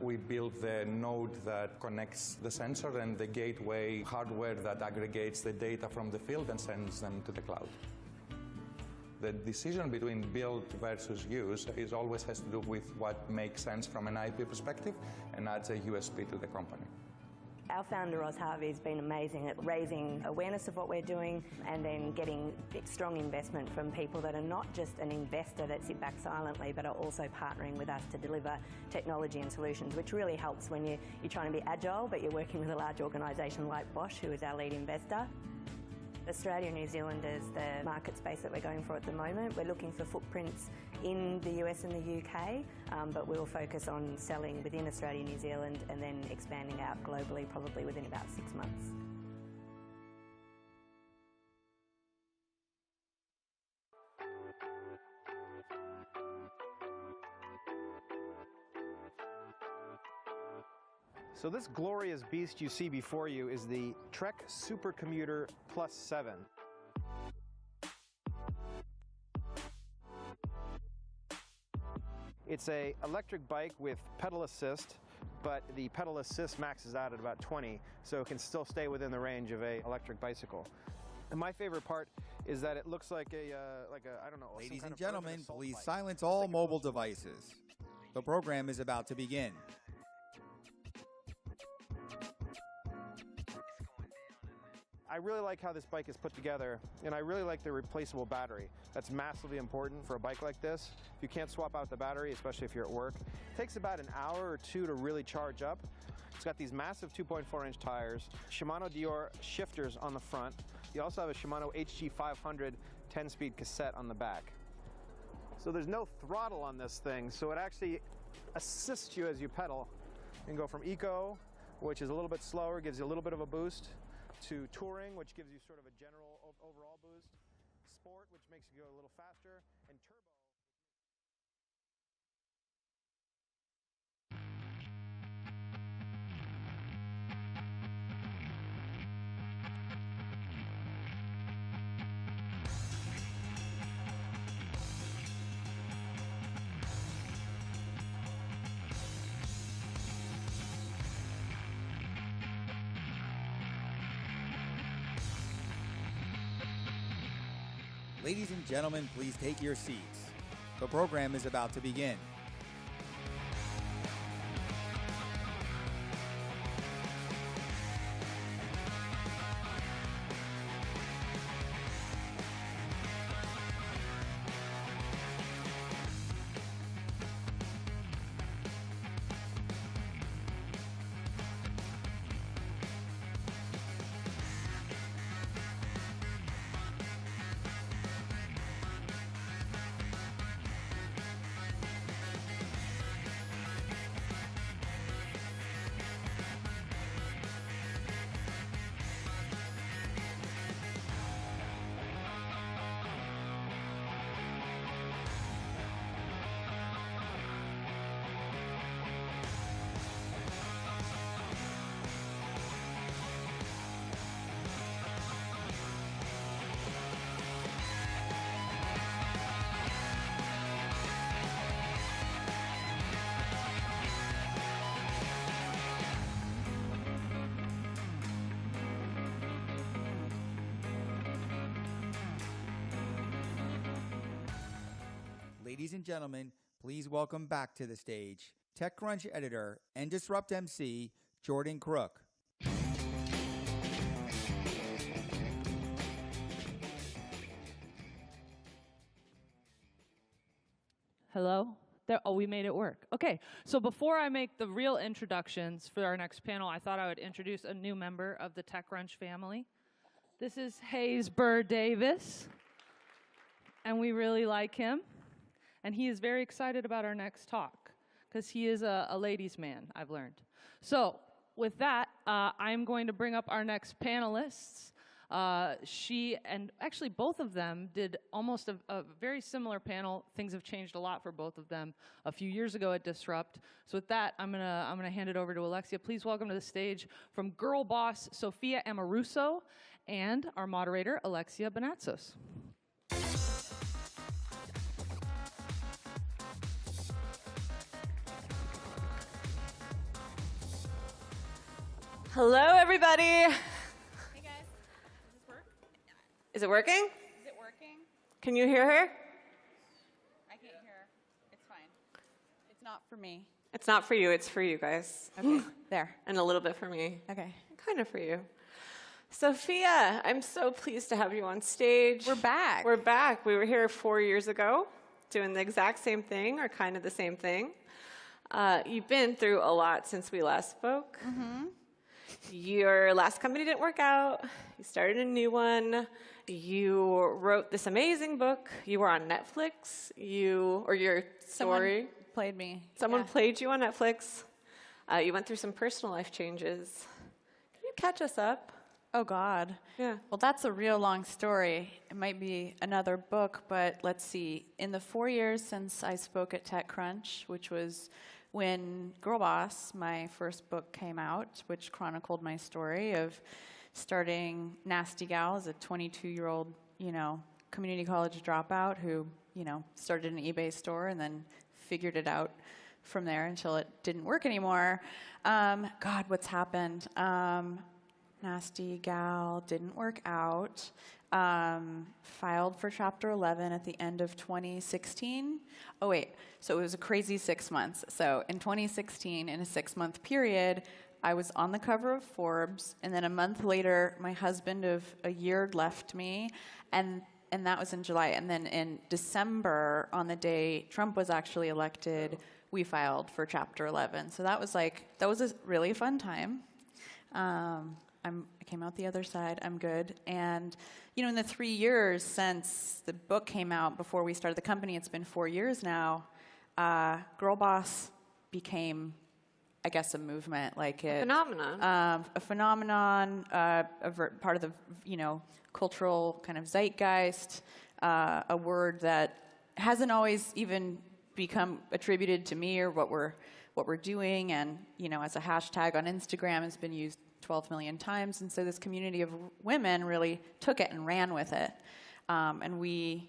We built the node that connects the sensor and the gateway hardware that aggregates the data from the field and sends them to the cloud. The decision between build versus use always has to do with what makes sense from an IP perspective and adds a USP to the company. Our founder, Oz Harvey, has been amazing at raising awareness of what we're doing and then getting strong investment from people that are not just an investor that sit back silently, but are also partnering with us to deliver technology and solutions, which really helps when you're trying to be agile, but you're working with a large organisation like Bosch, who is our lead investor. Australia and New Zealand is the market space that we're going for at the moment. We're looking for footprints in the US and the UK, but we'll focus on selling within Australia and New Zealand and then expanding out globally probably within about 6 months. So this glorious beast you see before you is the Trek Supercommuter Plus 7. It's an electric bike with pedal assist, but the pedal assist maxes out at about 20, so it can still stay within the range of an electric bicycle. And my favorite part is that it looks like a I don't know. Ladies and gentlemen, please silence all mobile devices. The program is about to begin. I really like how this bike is put together, and I really like the replaceable battery. That's massively important for a bike like this. If you can't swap out the battery, especially if you're at work, it takes about an hour or two to really charge up. It's got these massive 2.4-inch tires, Shimano Dior shifters on the front. You also have a Shimano HG500 10-speed cassette on the back. So there's no throttle on this thing, so it actually assists you as you pedal. You can go from eco, which is a little bit slower, gives you a little bit of a boost, to touring, which gives you sort of a general overall boost, sport, which makes you go a little faster, and turbo. Ladies and gentlemen, please take your seats. The program is about to begin. Ladies and gentlemen, please welcome back to the stage TechCrunch editor and Disrupt MC, Jordan Crook. Hello? There, oh, we made it work. Okay, so before I make the real introductions for our next panel, I thought I would introduce a new member of the TechCrunch family. This is Hayes Burr Davis, and we really like him. And he is very excited about our next talk, because he is a ladies' man, I've learned. So with that, I'm going to bring up our next panelists. She and actually both of them did almost a very similar panel. Things have changed a lot for both of them a few years ago at Disrupt. So with that, I'm gonna hand it over to Alexia. Please welcome to the stage from Girl Boss, Sophia Amoruso, and our moderator, Alexia Benatzos. Hello, everybody. Hey guys, does this work? Is it working? Is it working? Can you hear her? I can't hear her. It's fine. It's not for me. It's not for you, it's for you guys. Okay, there. And a little bit for me. Okay. Kind of for you. Sophia, I'm so pleased to have you on stage. We're back. We're back. We were here 4 years ago doing the exact same thing, or kind of the same thing. You've been through a lot since we last spoke. Mm-hmm. Your last company didn't work out. You started a new one. You wrote this amazing book. You were on Netflix. Your story. Someone played me. Someone Yeah. played you on Netflix. You went through some personal life changes. Can you catch us up? Oh, God. Yeah. Well, that's a real long story. It might be another book, but let's see. In the 4 years since I spoke at TechCrunch, which was when Girl Boss, my first book, came out, which chronicled my story of starting Nasty Gal as a 22-year-old, community college dropout who, started an eBay store and then figured it out from there until it didn't work anymore. God, what's happened? Nasty Gal didn't work out. Filed for Chapter 11 at the end of 2016. Oh, wait. So it was a crazy 6 months. So in 2016, in a 6-month period, I was on the cover of Forbes, and then a month later, my husband of a year left me, and that was in July. And then in December, on the day Trump was actually elected, we filed for Chapter 11. So that was a really fun time. I came out the other side. I'm good. And, in the 3 years since the book came out, before we started the company, it's been 4 years now, Girl Boss became, I guess, a movement. A Phenomenon. A phenomenon, part of the, cultural kind of zeitgeist, a word that hasn't always even become attributed to me or what we're doing. And, as a hashtag on Instagram has been used 12 million times, and so this community of women really took it and ran with it. And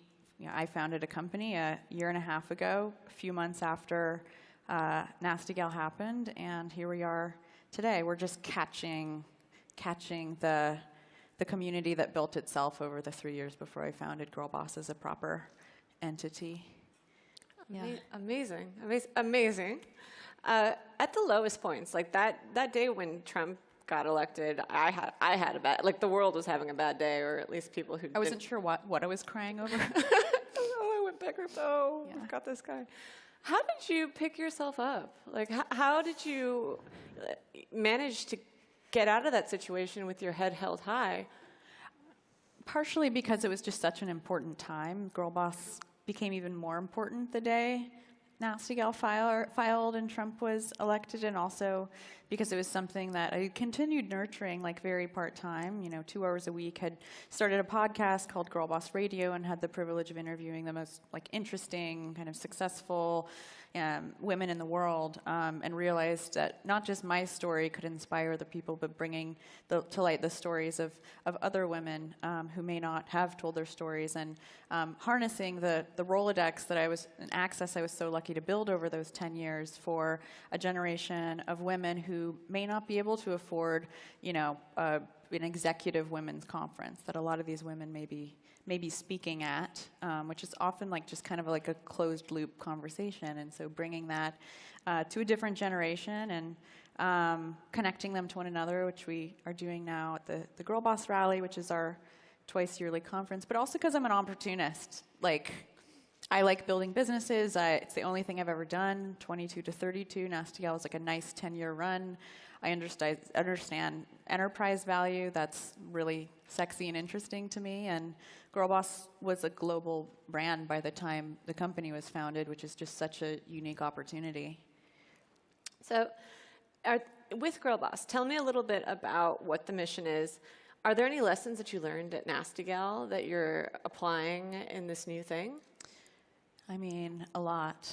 I founded a company a year and a half ago, a few months after Nasty Gal happened, and here we are today. We're just catching the community that built itself over the 3 years before I founded Girl Boss as a proper entity. Yeah. Amazing. At the lowest points, like that day when Trump got elected, I had a bad, the world was having a bad day, or at least people who I wasn't sure what I was crying over. I went back. We've got this guy. How did you pick yourself up? How did you manage to get out of that situation with your head held high? Partially because it was just such an important time. Girl Boss became even more important the day Nasty Gal filed and Trump was elected, and also because it was something that I continued nurturing very part-time, 2 hours a week. Had started a podcast called Girl Boss Radio and had the privilege of interviewing the most interesting, kind of successful women in the world, and realized that not just my story could inspire the people, but bringing to light the stories of other women who may not have told their stories, and harnessing the Rolodex and access I was so lucky to build over those 10 years for a generation of women who may not be able to afford, an executive women's conference that a lot of these women may be speaking at, which is often just kind of a closed loop conversation. And so bringing that to a different generation and connecting them to one another, which we are doing now at the Girl Boss Rally, which is our twice yearly conference, but also because I'm an opportunist. I like building businesses. It's the only thing I've ever done, 22 to 32. Nasty Gal was a nice 10-year run. I understand enterprise value. That's really sexy and interesting to me. And Girl Boss was a global brand by the time the company was founded, which is just such a unique opportunity. So with Girl Boss, tell me a little bit about what the mission is. Are there any lessons that you learned at Nasty Gal that you're applying in this new thing? A lot.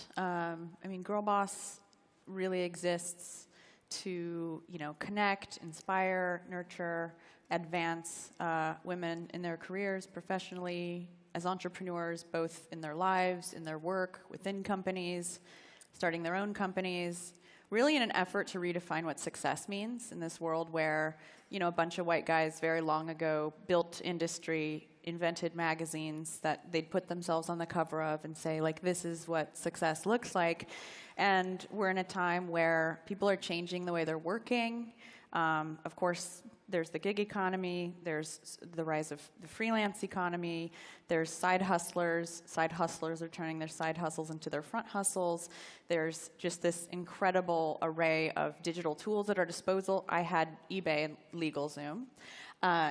Girl Boss really exists to, connect, inspire, nurture, advance women in their careers professionally, as entrepreneurs, both in their lives, in their work, within companies, starting their own companies, really in an effort to redefine what success means in this world where, you know, a bunch of white guys very long ago built industry, invented magazines that they'd put themselves on the cover of and say, like, this is what success looks like. And we're in a time where people are changing the way they're working. Of course, there's the gig economy, there's the rise of the freelance economy, there's side hustlers. Side hustlers are turning their side hustles into their front hustles. There's just this incredible array of digital tools at our disposal. I had eBay and LegalZoom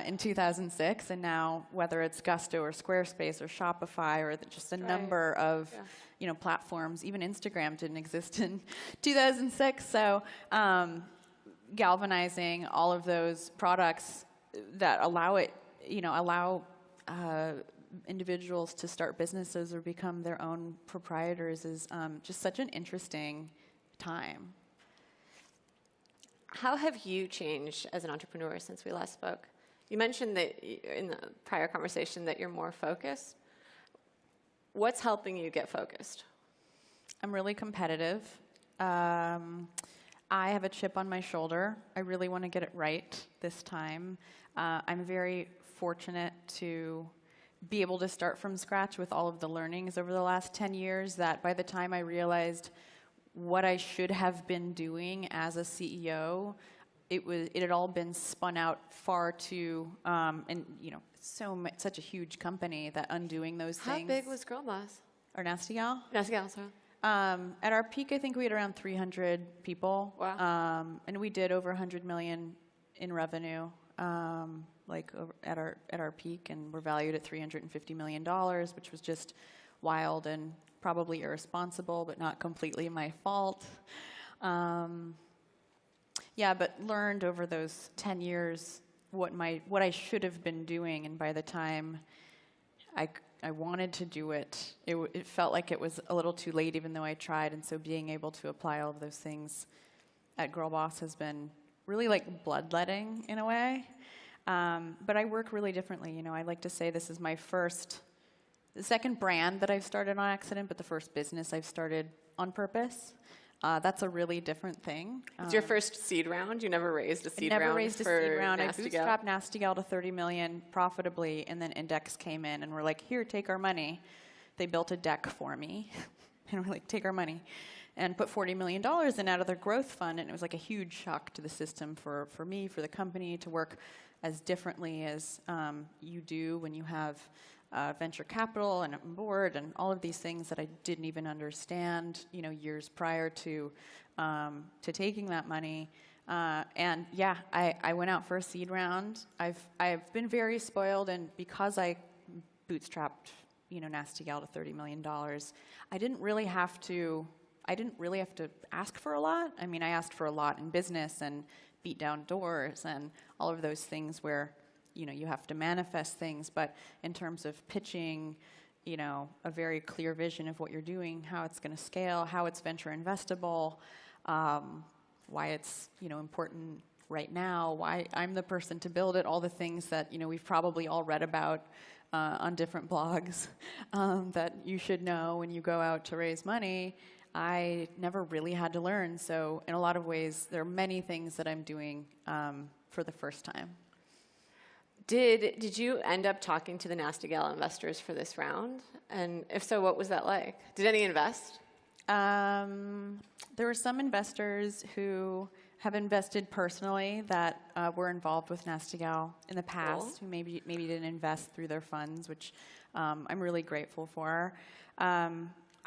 in 2006, and now whether it's Gusto or Squarespace or Shopify or just a number of you know, platforms, even Instagram didn't exist in 2006, so galvanizing all of those products that allow it, you know, allow individuals to start businesses or become their own proprietors is just such an interesting time. How have you changed as an entrepreneur since we last spoke? You mentioned that in the prior conversation that you're more focused. What's helping you get focused? I'm really competitive. I have a chip on my shoulder. I really want to get it right this time. I'm very fortunate to be able to start from scratch with all of the learnings over the last 10 years that by the time I realized what I should have been doing as a CEO, it had all been spun out far too, and you know, such a huge company that undoing those things. How big was Girl Boss? Or Nasty Gal? Nasty Gal, sorry. At our peak, I think we had around 300 people. Wow. And we did over 100 million in revenue, at our peak, and we're valued at $350 million, which was just wild and probably irresponsible, but not completely my fault. Yeah, but learned over those 10 years what I should have been doing, and by the time I wanted to do it, it felt like it was a little too late, even though I tried. And so being able to apply all of those things at Girl Boss has been really like bloodletting in a way. But I work really differently. You know, I like to say this is the second brand that I've started on accident, but the first business I've started on purpose. That's a really different thing. It's your first seed round? You never raised a seed round? Never raised a seed round. I Nasty Gal? bootstrapped Nasty Gal to $30 million profitably, and then Index came in and were like, here, take our money. They built a deck for me, and we're like, take our money, and put $40 million in out of their growth fund, and it was like a huge shock to the system for me, for the company, to work as differently as you do when you have venture capital and a board and all of these things that I didn't even understand, you know, years prior to taking that money. And yeah, I went out for a seed round. I've been very spoiled, and because I bootstrapped, you know, Nasty Gal to $30 million, I didn't really have to ask for a lot. I mean, I asked for a lot in business and beat down doors and all of those things where, you know, you have to manifest things, but in terms of pitching, you know, a very clear vision of what you're doing, how it's going to scale, how it's venture investable, why it's, you know, important right now, why I'm the person to build it, all the things that, you know, we've probably all read about on different blogs that you should know when you go out to raise money. I never really had to learn, so in a lot of ways, there are many things that I'm doing for the first time. Did you end up talking to the Nasty Gal investors for this round? And if so, what was that like? Did any invest? There were some investors who have invested personally that were involved with Nasty Gal in the past, who maybe didn't invest through their funds, which I'm really grateful for.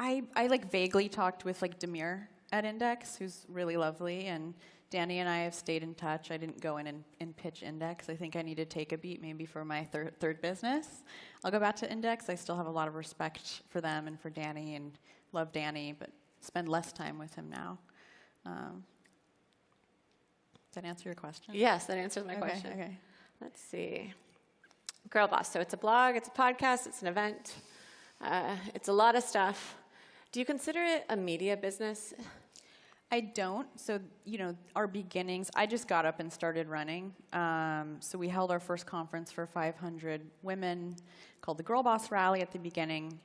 I like vaguely talked with like Demir at Index, who's really lovely, and Danny and I have stayed in touch. I didn't go in and pitch Index. I think I need to take a beat maybe for my third business. I'll go back to Index. I still have a lot of respect for them and for Danny, and love Danny, but spend less time with him now. Does that answer your question? Yes, that answers my question. Okay. Let's see. Girl Boss. So it's a blog, it's a podcast, it's an event. It's a lot of stuff. Do you consider it a media business? I don't. So, you know, our beginnings, I just got up and started running. So we held our first conference for 500 women called the Girl Boss Rally at the beginning.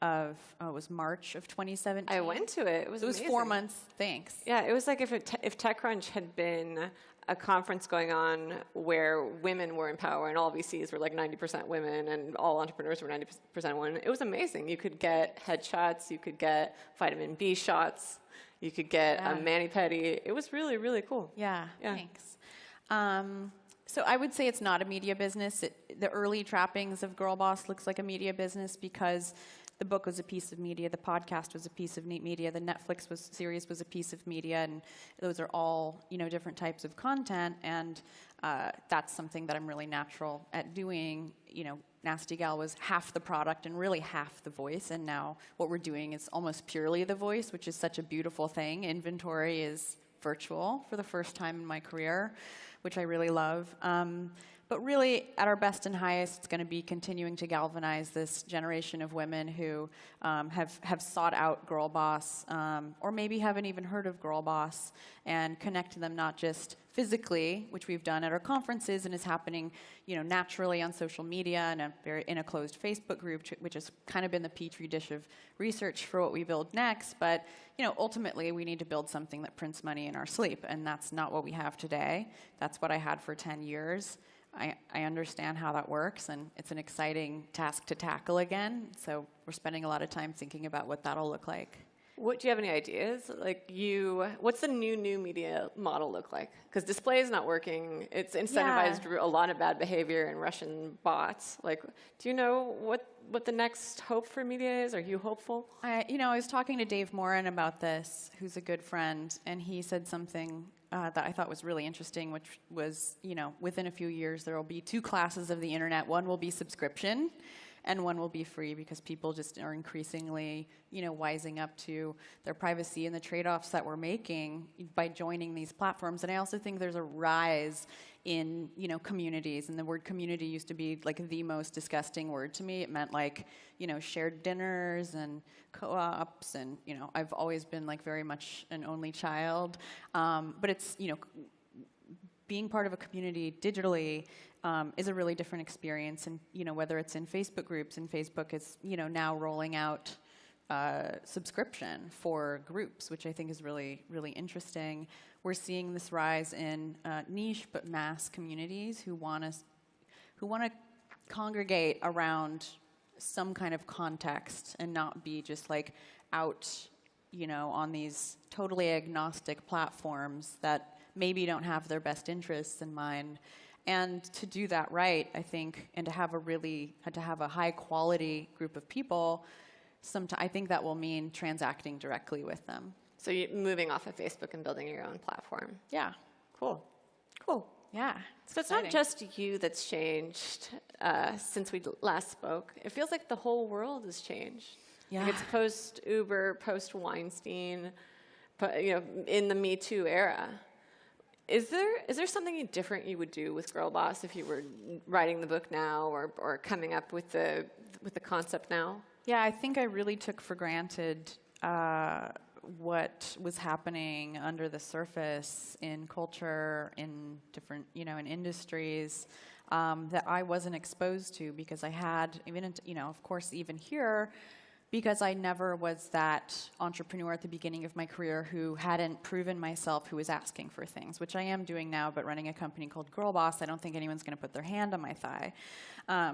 of, it was March of 2017. I went to it. It was It was amazing. 4 months. Thanks. Yeah, it was like if TechCrunch had been a conference going on where women were in power and all VCs were like 90% women and all entrepreneurs were 90% women. It was amazing. You could get headshots, you could get vitamin B shots, you could get a mani-pedi. It was really, really cool. Yeah. Thanks. So I would say it's not a media business. The early trappings of Girl Boss looks like a media business because the book was a piece of media, the podcast was a piece of media, the Netflix series was a piece of media, and those are all, different types of content, and that's something that I'm really natural at doing. Nasty Gal was half the product and really half the voice, and now what we're doing is almost purely the voice, which is such a beautiful thing. Inventory is virtual for the first time in my career, which I really love. But really, at our best and highest, it's going to be continuing to galvanize this generation of women who have sought out Girl Boss, or maybe haven't even heard of Girl Boss, and connect to them not just physically, which we've done at our conferences and is happening, naturally on social media and in a closed Facebook group, which has kind of been the petri dish of research for what we build next. But ultimately, we need to build something that prints money in our sleep, and that's not what we have today. That's what I had for 10 years. I understand how that works, and it's an exciting task to tackle again. So we're spending a lot of time thinking about what that'll look like. Do you have any ideas? What's the new media model look like? Because display is not working. It's incentivized a lot of bad behavior and Russian bots. Do you know what the next hope for media is? Are you hopeful? I was talking to Dave Morin about this, who's a good friend, and he said something that I thought was really interesting, which was, within a few years there will be two classes of the internet. One will be subscription, and one will be free, because people just are increasingly, wising up to their privacy and the trade-offs that we're making by joining these platforms. And I also think there's a rise in, communities. And the word community used to be like the most disgusting word to me. It meant shared dinners and co-ops. And, I've always been very much an only child. But it's, being part of a community digitally is a really different experience. And, whether it's in Facebook groups, and Facebook is, now rolling out subscription for groups, which I think is really, really interesting. We're seeing this rise in niche but mass communities who want to congregate around some kind of context and not be just out, on these totally agnostic platforms that maybe don't have their best interests in mind. And to do that right, I think, and to have a high quality group of people, I think that will mean transacting directly with them. So you're moving off of Facebook and building your own platform. Yeah. Cool. Yeah. So it's not just you that's changed since we last spoke. It feels like the whole world has changed. Yeah. It's post-Uber, post-Weinstein, in the Me Too era. Is there something different you would do with Girl Boss if you were writing the book now or coming up with the concept now? Yeah, I think I really took for granted what was happening under the surface in culture, in different, in industries that I wasn't exposed to, because I had, of course, even here, because I never was that entrepreneur at the beginning of my career who hadn't proven myself, who was asking for things, which I am doing now, but running a company called Girl Boss, I don't think anyone's going to put their hand on my thigh.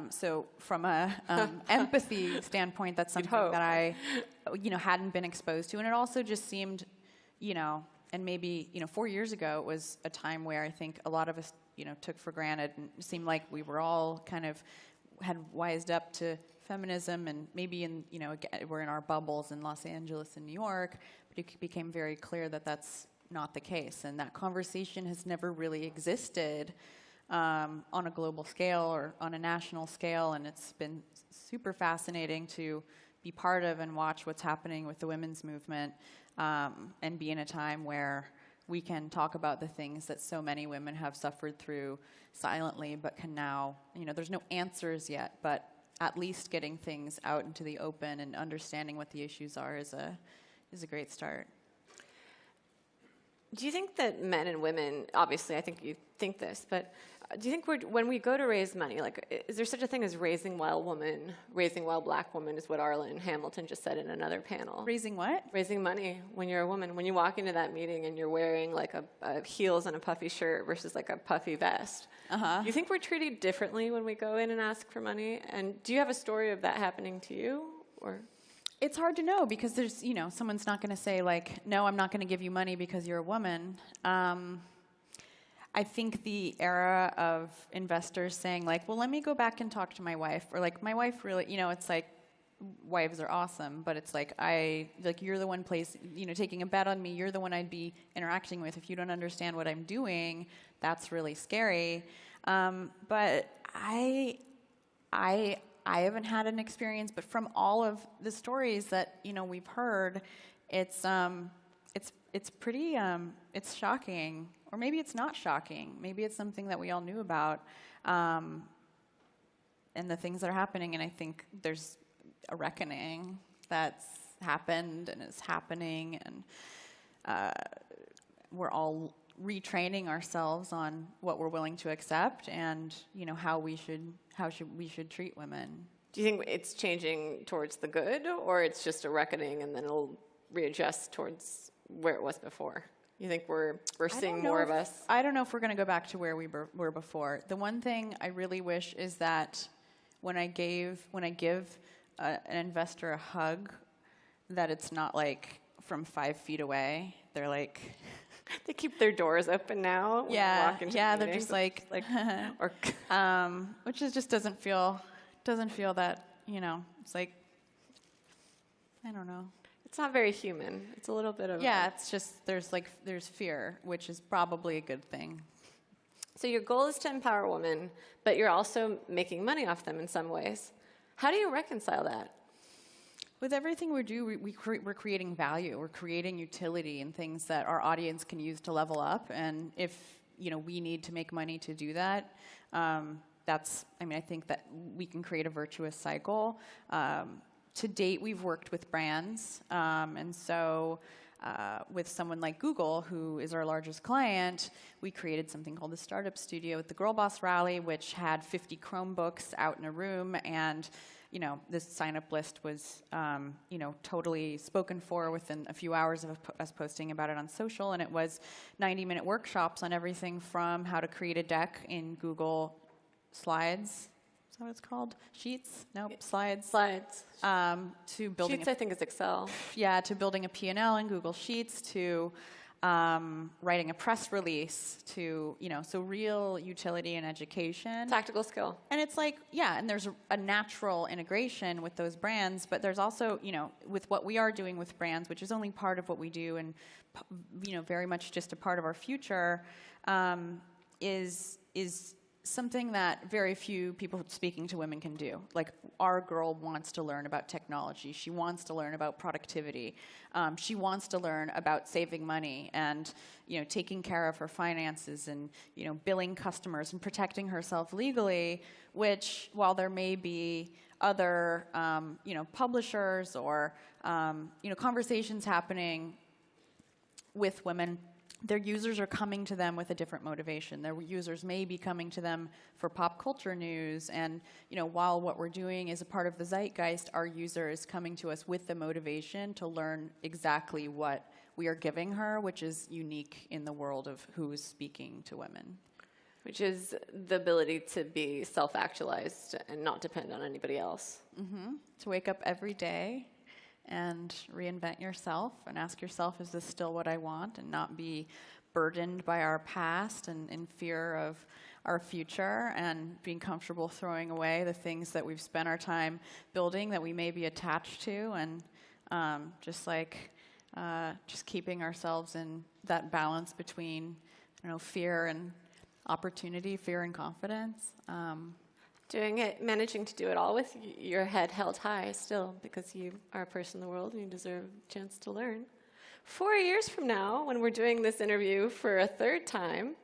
So from a empathy standpoint, that's something that I, hadn't been exposed to. And it also just seemed, and maybe, 4 years ago, it was a time where I think a lot of us, took for granted, and it seemed like we were all kind of had wised up to feminism, and maybe we're in our bubbles in Los Angeles and New York, but it became very clear that that's not the case, and that conversation has never really existed on a global scale or on a national scale, and it's been super fascinating to be part of and watch what's happening with the women's movement, and be in a time where we can talk about the things that so many women have suffered through silently, but can now, there's no answers yet, but at least getting things out into the open and understanding what the issues are is a great start. Do you think that men and women, obviously I think you think this, but do you think when we go to raise money, like, is there such a thing as raising while black woman is what Arlen Hamilton just said in another panel. Raising what? Raising money when you're a woman. When you walk into that meeting and you're wearing like a heels and a puffy shirt versus like a puffy vest. Do you think we're treated differently when we go in and ask for money? And do you have a story of that happening to you? Or It's hard to know because there's, someone's not going to say like, no, I'm not going to give you money because you're a woman. I think the era of investors saying like, well, let me go back and talk to my wife, or like, my wife really, it's like, wives are awesome, but it's like, you're the one taking a bet on me, you're the one I'd be interacting with. If you don't understand what I'm doing, that's really scary. But I haven't had an experience, but from all of the stories that, we've heard, it's pretty, it's shocking. Or maybe it's not shocking. Maybe it's something that we all knew about, and the things that are happening. And I think there's a reckoning that's happened and is happening, and we're all retraining ourselves on what we're willing to accept, and how we should treat women. Do you think it's changing towards the good, or it's just a reckoning and then it'll readjust towards where it was before? You think we're seeing more of us? I don't know if we're going to go back to where we were before. The one thing I really wish is that when I give an investor a hug, that it's not like from 5 feet away. They're like, they keep their doors open now. When Yeah, they walk into the they're meetings. just like or which is just doesn't feel that, it's like, I don't know. It's not very human. It's a little bit of it's just there's fear, which is probably a good thing. So your goal is to empower women, but you're also making money off them in some ways. How do you reconcile that? With everything we do, we're creating value. We're creating utility and things that our audience can use to level up. And if we need to make money to do that, I think that we can create a virtuous cycle. To date, we've worked with brands, and so with someone like Google, who is our largest client, we created something called the Startup Studio at the Girl Boss Rally, which had 50 Chromebooks out in a room, and this sign-up list was totally spoken for within a few hours of us posting about it on social, and it was 90-minute workshops on everything from how to create a deck in Google Slides. Is that what it's called? Sheets? Nope. Slides. To building Sheets, I think, is Excel. Yeah, to building a P&L in Google Sheets, to writing a press release, to, so real utility and education. Tactical skill. And it's like, and there's a natural integration with those brands, but there's also, with what we are doing with brands, which is only part of what we do and, very much just a part of our future, is something that very few people speaking to women can do. Like, our girl wants to learn about technology. She wants to learn about productivity. She wants to learn about saving money and, taking care of her finances and, billing customers and protecting herself legally, which, while there may be other, publishers or, conversations happening with women, their users are coming to them with a different motivation. Their users may be coming to them for pop culture news, and while what we're doing is a part of the zeitgeist, our user is coming to us with the motivation to learn exactly what we are giving her, which is unique in the world of who's speaking to women. Which is the ability to be self-actualized and not depend on anybody else. Mm-hmm. To wake up every day and reinvent yourself and ask yourself, is this still what I want? And not be burdened by our past and in fear of our future, and being comfortable throwing away the things that we've spent our time building that we may be attached to, and just keeping ourselves in that balance between, fear and opportunity, fear and confidence. Managing to do it all with your head held high still, because you are a person in the world and you deserve a chance to learn. 4 years from now, when we're doing this interview for a third time,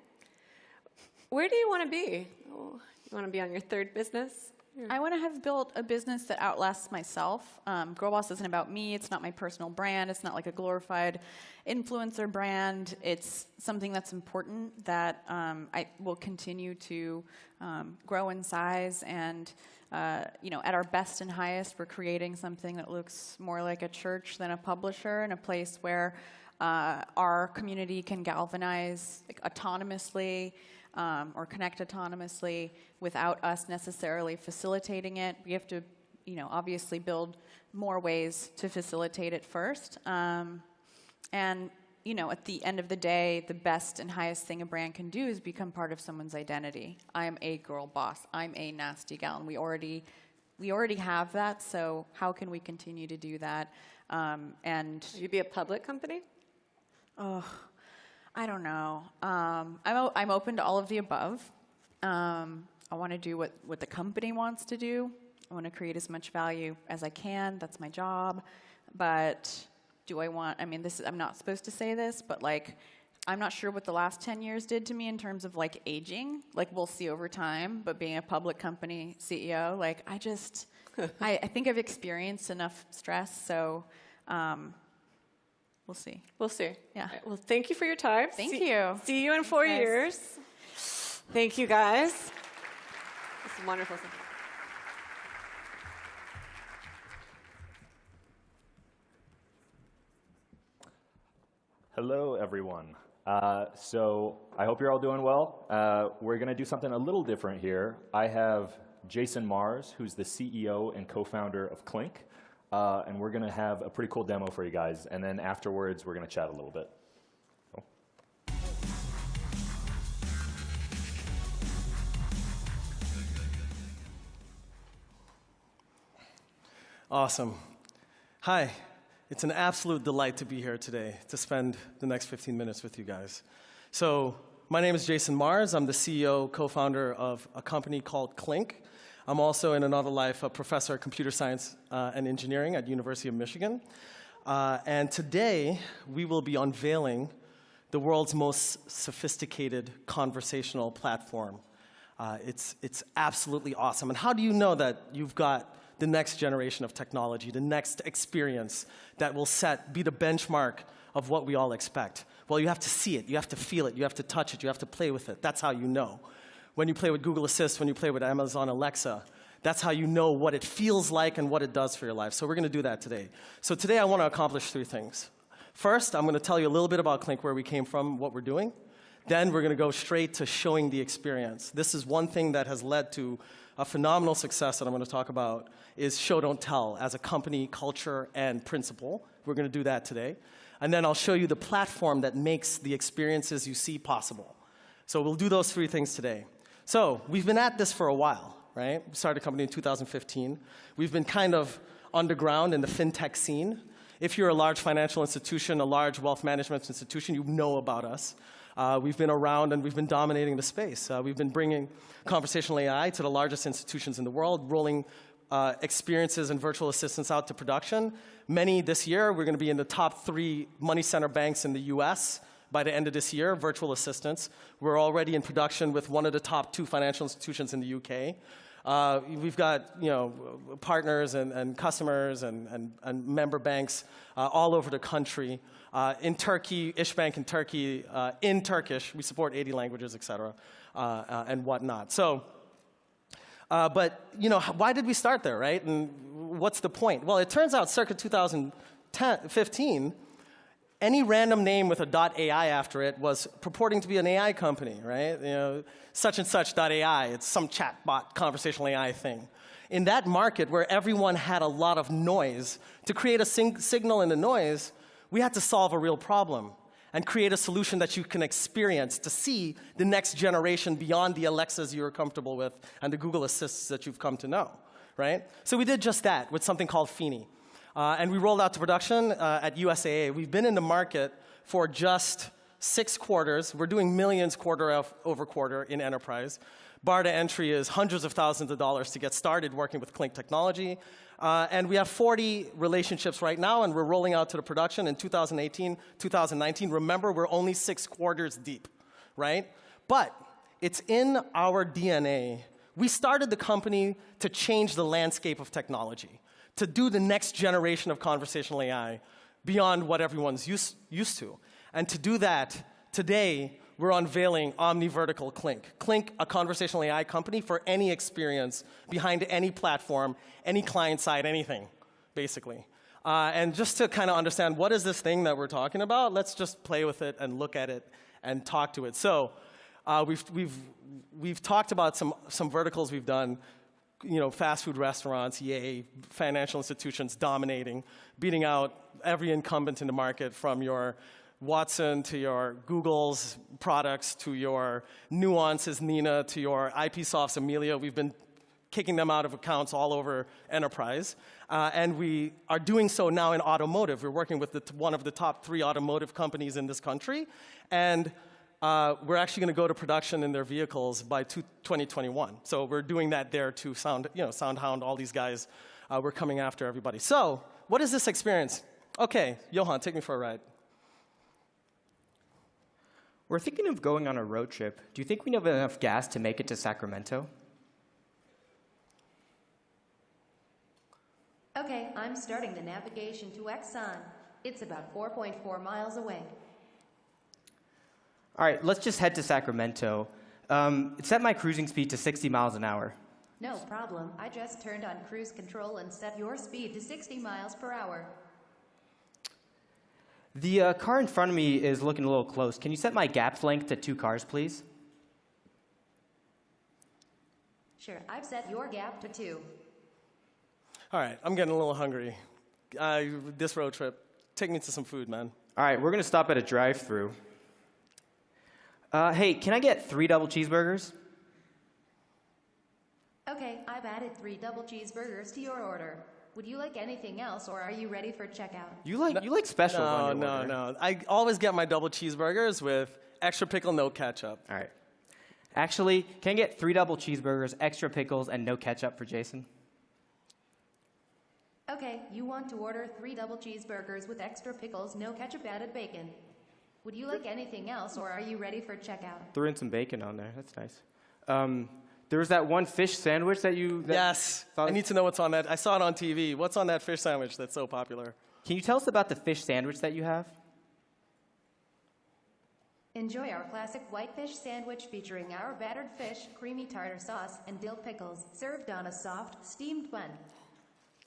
where do you want to be? Oh, you want to be on your third business? I want to have built a business that outlasts myself. Girlboss isn't about me. It's not my personal brand. It's not like a glorified influencer brand. It's something that's important that I will continue to grow in size. And at our best and highest, we're creating something that looks more like a church than a publisher, and a place where our community can galvanize autonomously. Or connect autonomously without us necessarily facilitating it. We have to, obviously build more ways to facilitate it first. And, at the end of the day, the best and highest thing a brand can do is become part of someone's identity. I'm a girl boss. I'm a nasty gal. And we already have that, so how can we continue to do that? And Will you be a public company? Oh, I don't know. I'm open to all of the above. I want to do what the company wants to do. I want to create as much value as I can. That's my job. But do I want, I'm not supposed to say this, but I'm not sure what the last 10 years did to me in terms of aging. We'll see over time, but being a public company CEO, I think I've experienced enough stress, so we'll see. We'll see. Yeah. Right, well, thank you for your time. Thank you. See you in 4 years. Thank you, guys. This is wonderful. Hello, everyone. So I hope you're all doing well. We're going to do something a little different here. I have Jason Mars, who's the CEO and co-founder of Clink. And we're going to have a pretty cool demo for you guys. And then afterwards, we're going to chat a little bit. Cool. Awesome. Hi. It's an absolute delight to be here today, to spend the next 15 minutes with you guys. So my name is Jason Mars. I'm the CEO, co-founder of a company called Clink. I'm also, in another life, a professor of computer science and engineering at University of Michigan. And today, we will be unveiling the world's most sophisticated conversational platform. It's absolutely awesome. And how do you know that you've got the next generation of technology, the next experience that will be the benchmark of what we all expect? Well, you have to see it, you have to feel it, you have to touch it, you have to play with it. That's how you know. When you play with Google Assist, when you play with Amazon Alexa, that's how you know what it feels like and what it does for your life. So we're going to do that today. So today I want to accomplish 3 things. First, I'm going to tell you a little bit about Clink, where we came from, what we're doing. Then we're going to go straight to showing the experience. This is one thing that has led to a phenomenal success that I'm going to talk about, is show, don't tell, as a company, culture, and principle. We're going to do that today. And then I'll show you the platform that makes the experiences you see possible. So we'll do those 3 things today. So we've been at this for a while, right? We started a company in 2015. We've been kind of underground in the fintech scene. If you're a large financial institution, a large wealth management institution, you know about us. We've been around and we've been dominating the space. We've been bringing conversational AI to the largest institutions in the world, rolling experiences and virtual assistants out to production. Many this year, we're going to be in the top 3 money center banks in the US by the end of this year, virtual assistants. We're already in production with one of the top 2 financial institutions in the UK. We've got partners and customers and member banks all over the country. In Turkey, Işbank in Turkey, in Turkish, we support 80 languages, et cetera, and whatnot. So, but why did we start there, right? And what's the point? Well, it turns out circa 2015, any random name with a .ai after it was purporting to be an AI company, right? Such and such .ai, it's some chatbot conversational AI thing. In that market where everyone had a lot of noise, to create a signal in the noise, we had to solve a real problem and create a solution that you can experience to see the next generation beyond the Alexas you're comfortable with and the Google Assists that you've come to know, right? So we did just that with something called Feeny. And we rolled out to production at USAA. We've been in the market for just 6 quarters. We're doing millions quarter over quarter in enterprise. Bar to entry is hundreds of thousands of dollars to get started working with Clink technology. And we have 40 relationships right now, and we're rolling out to the production in 2018, 2019. Remember, we're only 6 quarters deep, right? But it's in our DNA We started the company to change the landscape of technology, to do the next generation of conversational AI beyond what everyone's used to. And to do that, today, we're unveiling OmniVertical Clink. Clink, a conversational AI company for any experience behind any platform, any client side, anything, basically. And just to kind of understand what is this thing that we're talking about, let's just play with it and look at it and talk to it. So we've talked about some verticals we've done, fast food restaurants, yay, financial institutions dominating, beating out every incumbent in the market, from your Watson to your Google's products to your Nuance's Nina to your IPsoft's Amelia. We've been kicking them out of accounts all over enterprise. And we are doing so now in automotive. We're working with one of the top 3 automotive companies in this country. And we're actually going to go to production in their vehicles by 2021. So we're doing that there to SoundHound, all these guys. We're coming after everybody. So what is this experience? OK, Johan, take me for a ride. We're thinking of going on a road trip. Do you think we have enough gas to make it to Sacramento? Okay, I'm starting the navigation to Exxon. It's about 4.4 miles away. All right, let's just head to Sacramento. Set my cruising speed to 60 miles an hour. No problem. I just turned on cruise control and set your speed to 60 miles per hour. The car in front of me is looking a little close. Can you set my gap length to 2 cars, please? Sure, I've set your gap to 2. All right, I'm getting a little hungry. This road trip, take me to some food, man. All right, we're going to stop at a drive-thru. Hey, can I get 3 double cheeseburgers? Okay, I've added 3 double cheeseburgers to your order. Would you like anything else, or are you ready for checkout? You like specials on your order. No. I always get my double cheeseburgers with extra pickle, no ketchup. All right. Actually, can I get 3 double cheeseburgers, extra pickles, and no ketchup for Jason? Okay, you want to order 3 double cheeseburgers with extra pickles, no ketchup, added bacon. Would you like anything else, or are you ready for checkout? Threw in some bacon on there. That's nice. There was that one fish sandwich that you... Yes. I need to know what's on that. I saw it on TV. What's on that fish sandwich that's so popular? Can you tell us about the fish sandwich that you have? Enjoy our classic whitefish sandwich featuring our battered fish, creamy tartar sauce, and dill pickles, served on a soft, steamed bun.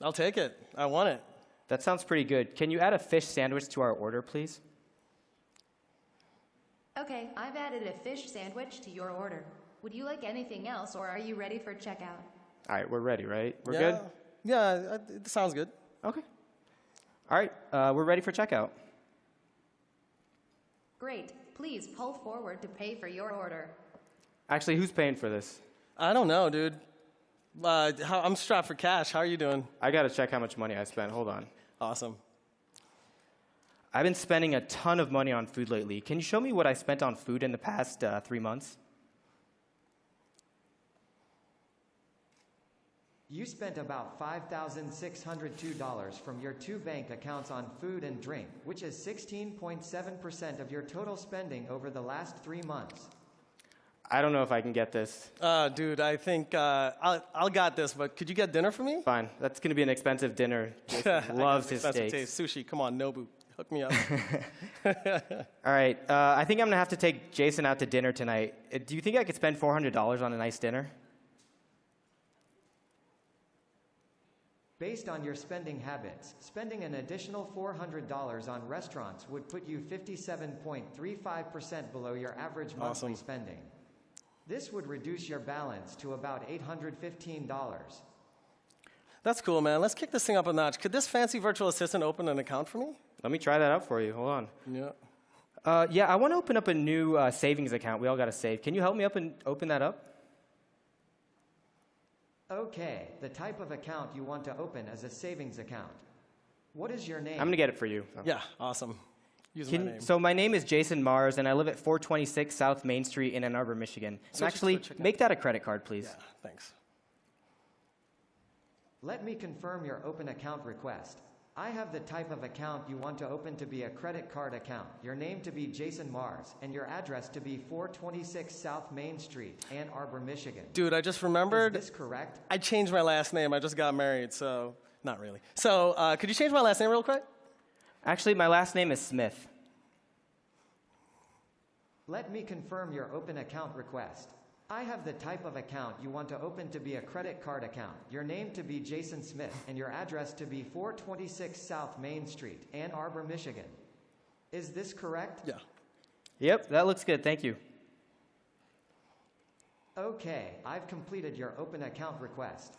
I'll take it. I want it. That sounds pretty good. Can you add a fish sandwich to our order, please? Okay, I've added a fish sandwich to your order. Would you like anything else, or are you ready for checkout? All right, we're ready, right? We're good? Yeah, it sounds good. Okay. All right, we're ready for checkout. Great. Please pull forward to pay for your order. Actually, who's paying for this? I don't know, dude. I'm strapped for cash. How are you doing? I got to check how much money I spent. Hold on. Awesome. I've been spending a ton of money on food lately. Can you show me what I spent on food in the past 3 months? You spent about $5,602 from your 2 bank accounts on food and drink, which is 16.7% of your total spending over the last 3 months. I don't know if I can get this. Dude, I think I'll got this, but could you get dinner for me? Fine. That's going to be an expensive dinner. Jason loves his steaks. Taste. Sushi, come on, Nobu. Hook me up. All right. I think I'm going to have to take Jason out to dinner tonight. Do you think I could spend $400 on a nice dinner? Based on your spending habits, spending an additional $400 on restaurants would put you 57.35% below your average monthly spending. This would reduce your balance to about $815. That's cool, man. Let's kick this thing up a notch. Could this fancy virtual assistant open an account for me? Let me try that out for you. Hold on. Yeah. Yeah, I want to open up a new savings account. We all got to save. Can you help me open that up? Okay, the type of account you want to open is a savings account. What is your name? I'm going to get it for you. Yeah, awesome. Use my name. So my name is Jason Mars, and I live at 426 South Main Street in Ann Arbor, Michigan. And actually, make that a credit card, please. Yeah, thanks. Let me confirm your open account request. I have the type of account you want to open to be a credit card account, your name to be Jason Mars, and your address to be 426 South Main Street, Ann Arbor, Michigan. Dude, I just remembered. Is this correct? I changed my last name. I just got married, so not really. So could you change my last name real quick? Actually, my last name is Smith. Let me confirm your open account request. I have the type of account you want to open to be a credit card account, your name to be Jason Smith, and your address to be 426 South Main Street, Ann Arbor, Michigan. Is this correct? Yeah. Yep, that looks good. Thank you. Okay, I've completed your open account request.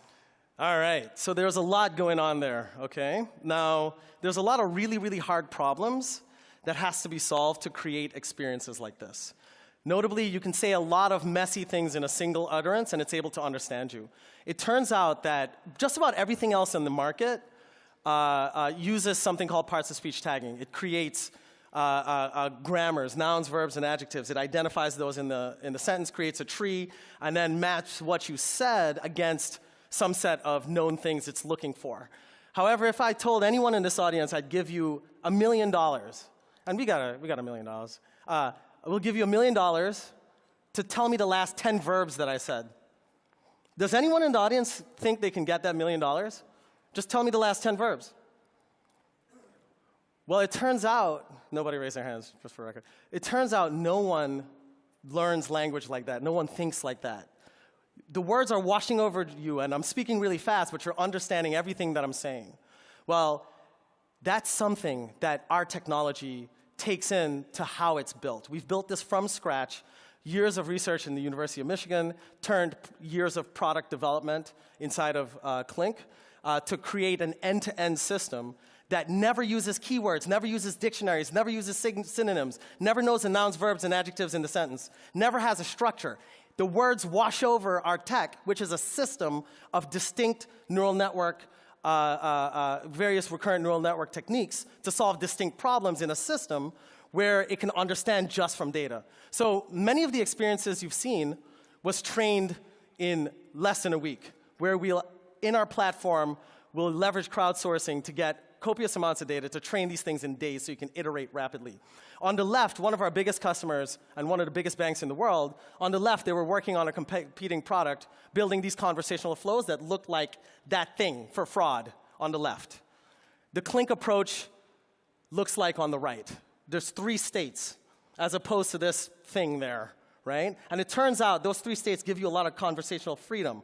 All right, so there's a lot going on there, okay? Now, there's a lot of really, really hard problems that has to be solved to create experiences like this. Notably, you can say a lot of messy things in a single utterance, and it's able to understand you. It turns out that just about everything else in the market uses something called parts-of-speech tagging. It creates grammars, nouns, verbs, and adjectives. It identifies those in the sentence, creates a tree, and then maps what you said against some set of known things it's looking for. However, if I told anyone in this audience I'd give you $1 million, and we got $1 million, we'll give you $1 million to tell me the last 10 verbs that I said. Does anyone in the audience think they can get that $1 million? Just tell me the last 10 verbs. Well, it turns out, nobody raised their hands, just for the record. It turns out no one learns language like that. No one thinks like that. The words are washing over you, and I'm speaking really fast, but you're understanding everything that I'm saying. Well, that's something that our technology takes in to how it's built. We've built this from scratch, years of research in the University of Michigan, turned years of product development inside of Clink to create an end-to-end system that never uses keywords, never uses dictionaries, never uses synonyms, never knows the nouns, verbs, and adjectives in the sentence, never has a structure. The words wash over our tech, which is a system of distinct neural network various recurrent neural network techniques to solve distinct problems in a system where it can understand just from data. So many of the experiences you've seen was trained in less than a week, where we'll, in our platform, we'll leverage crowdsourcing to get copious amounts of data to train these things in days so you can iterate rapidly. On the left, one of our biggest customers and one of the biggest banks in the world, on the left, they were working on a competing product, building these conversational flows that looked like that thing for fraud on the left. The Clink approach looks like on the right. There's 3 states as opposed to this thing there, right? And it turns out those 3 states give you a lot of conversational freedom.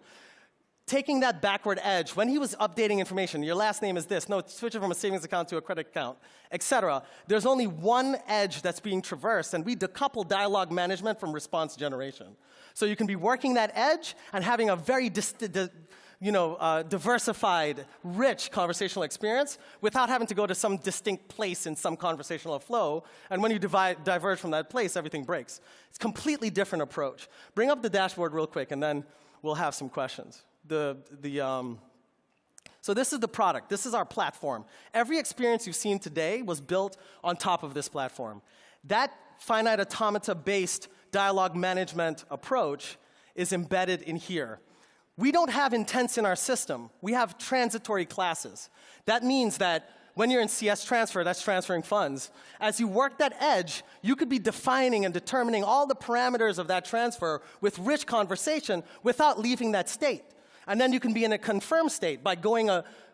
Taking that backward edge, when he was updating information, your last name is this, no, switch it from a savings account to a credit account, etc. There's only one edge that's being traversed, and we decouple dialogue management from response generation. So you can be working that edge and having a very diversified, rich conversational experience without having to go to some distinct place in some conversational flow. And when you diverge from that place, everything breaks. It's a completely different approach. Bring up the dashboard real quick, and then we'll have some questions. So this is the product. This is our platform. Every experience you've seen today was built on top of this platform. That finite automata-based dialogue management approach is embedded in here. We don't have intents in our system. We have transitory classes. That means that when you're in CS transfer, that's transferring funds. As you work that edge, you could be defining and determining all the parameters of that transfer with rich conversation without leaving that state. And then you can be in a confirmed state by going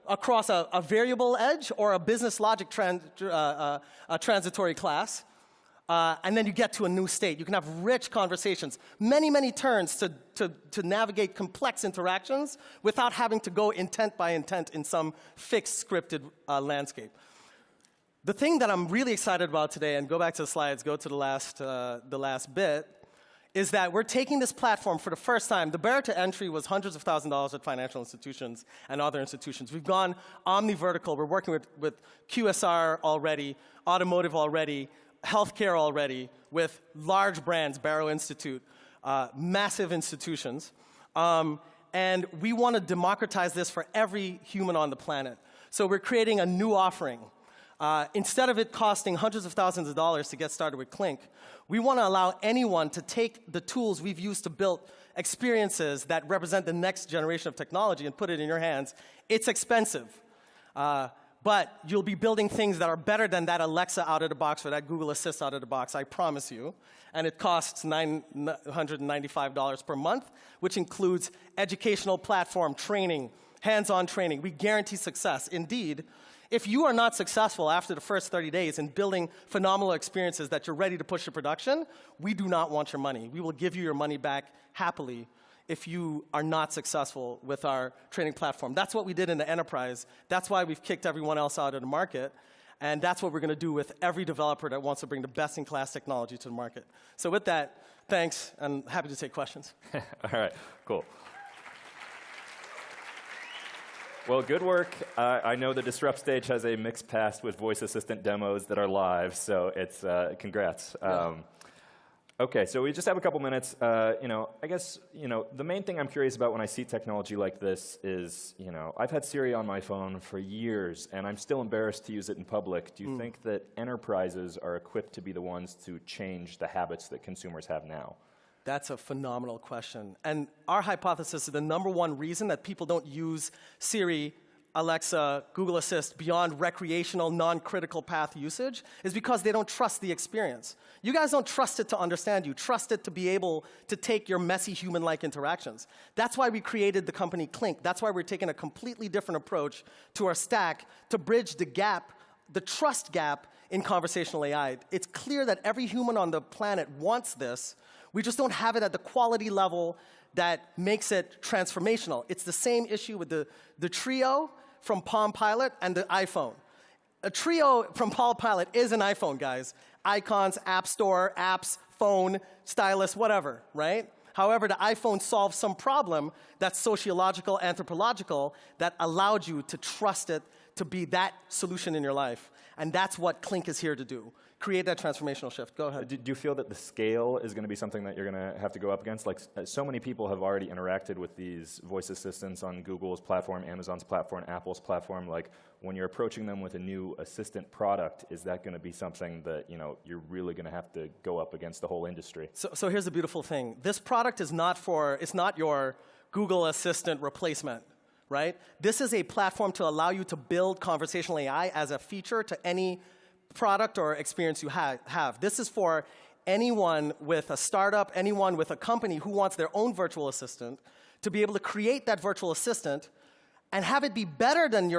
across a variable edge or a business logic transitory class. And then you get to a new state. You can have rich conversations, many, many turns to navigate complex interactions without having to go intent by intent in some fixed scripted landscape. The thing that I'm really excited about today, and go back to the slides, go to the last bit, is that we're taking this platform for the first time. The barrier to entry was hundreds of thousands of dollars at financial institutions and other institutions. We've gone omni-vertical. We're working with QSR already, automotive already, healthcare already, with large brands, Barrow Institute, massive institutions. And we want to democratize this for every human on the planet. So we're creating a new offering. Instead of it costing hundreds of thousands of dollars to get started with Clink, we want to allow anyone to take the tools we've used to build experiences that represent the next generation of technology and put it in your hands. It's expensive. But you'll be building things that are better than that Alexa out of the box or that Google Assist out of the box, I promise you. And it costs $995 per month, which includes educational platform, training, hands-on training. We guarantee success. Indeed, if you are not successful after the first 30 days in building phenomenal experiences that you're ready to push to production, we do not want your money. We will give you your money back happily if you are not successful with our training platform. That's what we did in the enterprise. That's why we've kicked everyone else out of the market. And that's what we're going to do with every developer that wants to bring the best-in-class technology to the market. So with that, thanks, and happy to take questions. All right, cool. Well, good work. I know the Disrupt stage has a mixed past with voice assistant demos that are live, so it's congrats. Yeah. Okay, so we just have a couple minutes. I guess, the main thing I'm curious about when I see technology like this is, I've had Siri on my phone for years, and I'm still embarrassed to use it in public. Do you think that enterprises are equipped to be the ones to change the habits that consumers have now? That's a phenomenal question. And our hypothesis is the #1 reason that people don't use Siri, Alexa, Google Assist beyond recreational, non-critical path usage is because they don't trust the experience. You guys don't trust it to understand you. Trust it to be able to take your messy human-like interactions. That's why we created the company Clink. That's why we're taking a completely different approach to our stack to bridge the gap, the trust gap in conversational AI. It's clear that every human on the planet wants this. We just don't have it at the quality level that makes it transformational. It's the same issue with the Trio from Palm Pilot and the iPhone. A Trio from Palm Pilot is an iPhone, guys. Icons, App Store, apps, phone, stylus, whatever, right? However, the iPhone solved some problem that's sociological, anthropological, that allowed you to trust it to be that solution in your life. And that's what Clink is here to do. Create that transformational shift. Go ahead. Do you feel that the scale is going to be something that you're going to have to go up against? Like, so many people have already interacted with these voice assistants on Google's platform, Amazon's platform, Apple's platform. Like, when you're approaching them with a new assistant product, is that going to be something that, you're really going to have to go up against the whole industry? So here's the beautiful thing. This product is not it's not your Google Assistant replacement, right? This is a platform to allow you to build conversational AI as a feature to any product or experience you have. This is for anyone with a startup, anyone with a company who wants their own virtual assistant to be able to create that virtual assistant and have it be better than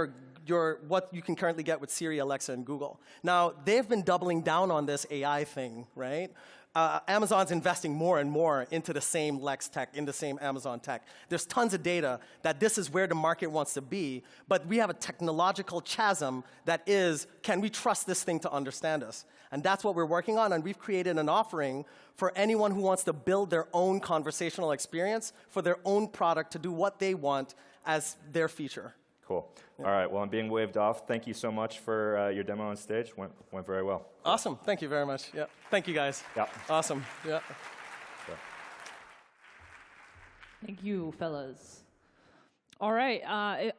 what you can currently get with Siri, Alexa, and Google. Now, they've been doubling down on this AI thing, right? Amazon's investing more and more into the same Lex tech, in the same Amazon tech. There's tons of data that this is where the market wants to be, but we have a technological chasm that is, can we trust this thing to understand us? And that's what we're working on, and we've created an offering for anyone who wants to build their own conversational experience for their own product to do what they want as their feature. Cool. Yeah. All right, well, I'm being waved off. Thank you so much for your demo on stage. Went very well. Awesome. Thank you very much. Yeah. Thank you, guys. Yeah. Awesome. Yeah. Thank you, fellas. All right.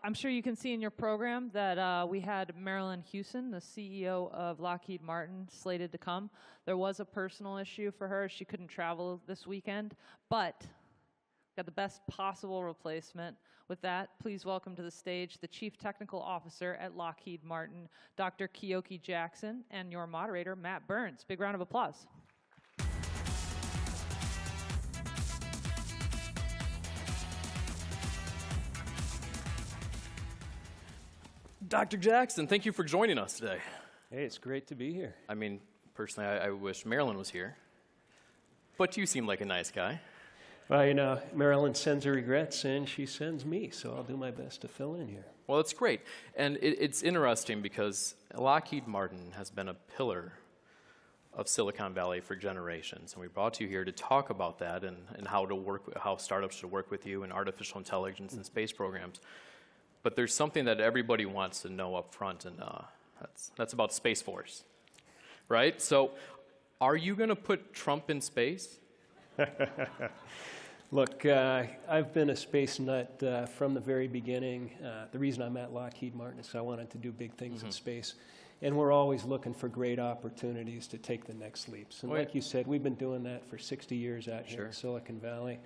I'm sure you can see in your program that we had Marilyn Hewson, the CEO of Lockheed Martin, slated to come. There was a personal issue for her. She couldn't travel this weekend, but got the best possible replacement. With that, please welcome to the stage the Chief Technical Officer at Lockheed Martin, Dr. Keoki Jackson, and your moderator, Matt Burns. Big round of applause. Dr. Jackson, thank you for joining us today. Hey, it's great to be here. I mean, personally, I wish Marilyn was here, but you seem like a nice guy. Well, Marilyn sends her regrets, and she sends me, so I'll do my best to fill in here. Well, that's great. And it's interesting because Lockheed Martin has been a pillar of Silicon Valley for generations, and we brought you here to talk about that and how startups should work with you in artificial intelligence and space programs. But there's something that everybody wants to know up front, and that's about Space Force, right? So are you going to put Trump in space? Look, I've been a space nut from the very beginning. The reason I'm at Lockheed Martin is I wanted to do big things in space. And we're always looking for great opportunities to take the next leaps. And like you said, we've been doing that for 60 years out here in Silicon Valley.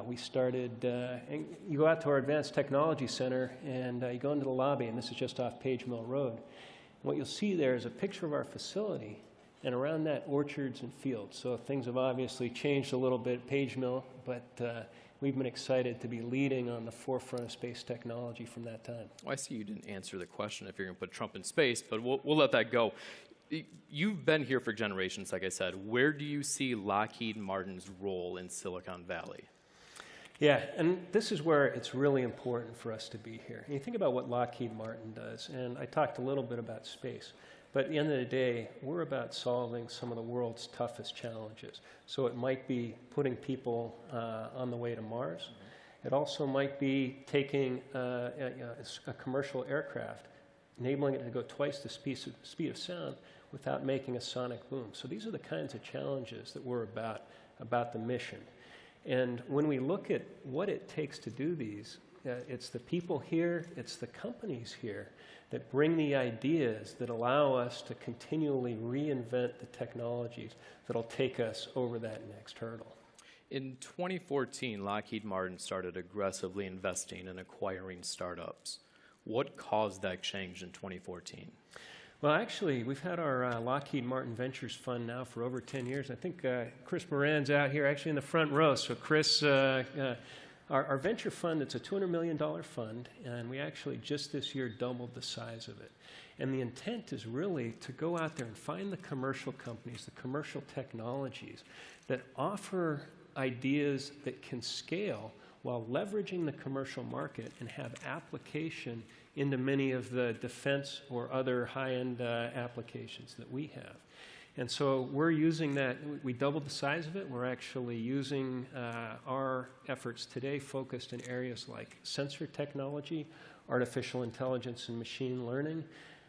We started, and you go out to our Advanced Technology Center, and you go into the lobby, and this is just off Page Mill Road. What you'll see there is a picture of our facility, and around that, orchards and fields. So things have obviously changed a little bit at Page Mill, but we've been excited to be leading on the forefront of space technology from that time. Well, I see you didn't answer the question if you're going to put Trump in space, but we'll let that go. You've been here for generations, like I said. Where do you see Lockheed Martin's role in Silicon Valley? Yeah, and this is where it's really important for us to be here. And you think about what Lockheed Martin does, and I talked a little bit about space, but at the end of the day, we're about solving some of the world's toughest challenges. So it might be putting people on the way to Mars. It also might be taking a commercial aircraft, enabling it to go twice the speed of sound without making a sonic boom. So these are the kinds of challenges that we're about the mission. And when we look at what it takes to do these, it's the people here, it's the companies here that bring the ideas that allow us to continually reinvent the technologies that'll take us over that next hurdle. In 2014, Lockheed Martin started aggressively investing in acquiring startups. What caused that change in 2014? Well, actually, we've had our Lockheed Martin Ventures Fund now for over 10 years. I think Chris Moran's out here actually in the front row. So Chris, our venture fund, it's a $200 million fund, and we actually just this year doubled the size of it. And the intent is really to go out there and find the commercial companies, the commercial technologies that offer ideas that can scale while leveraging the commercial market and have application into many of the defense or other high-end applications that we have. And so we're using that. We doubled the size of it. We're actually using our efforts today focused in areas like sensor technology, artificial intelligence and machine learning,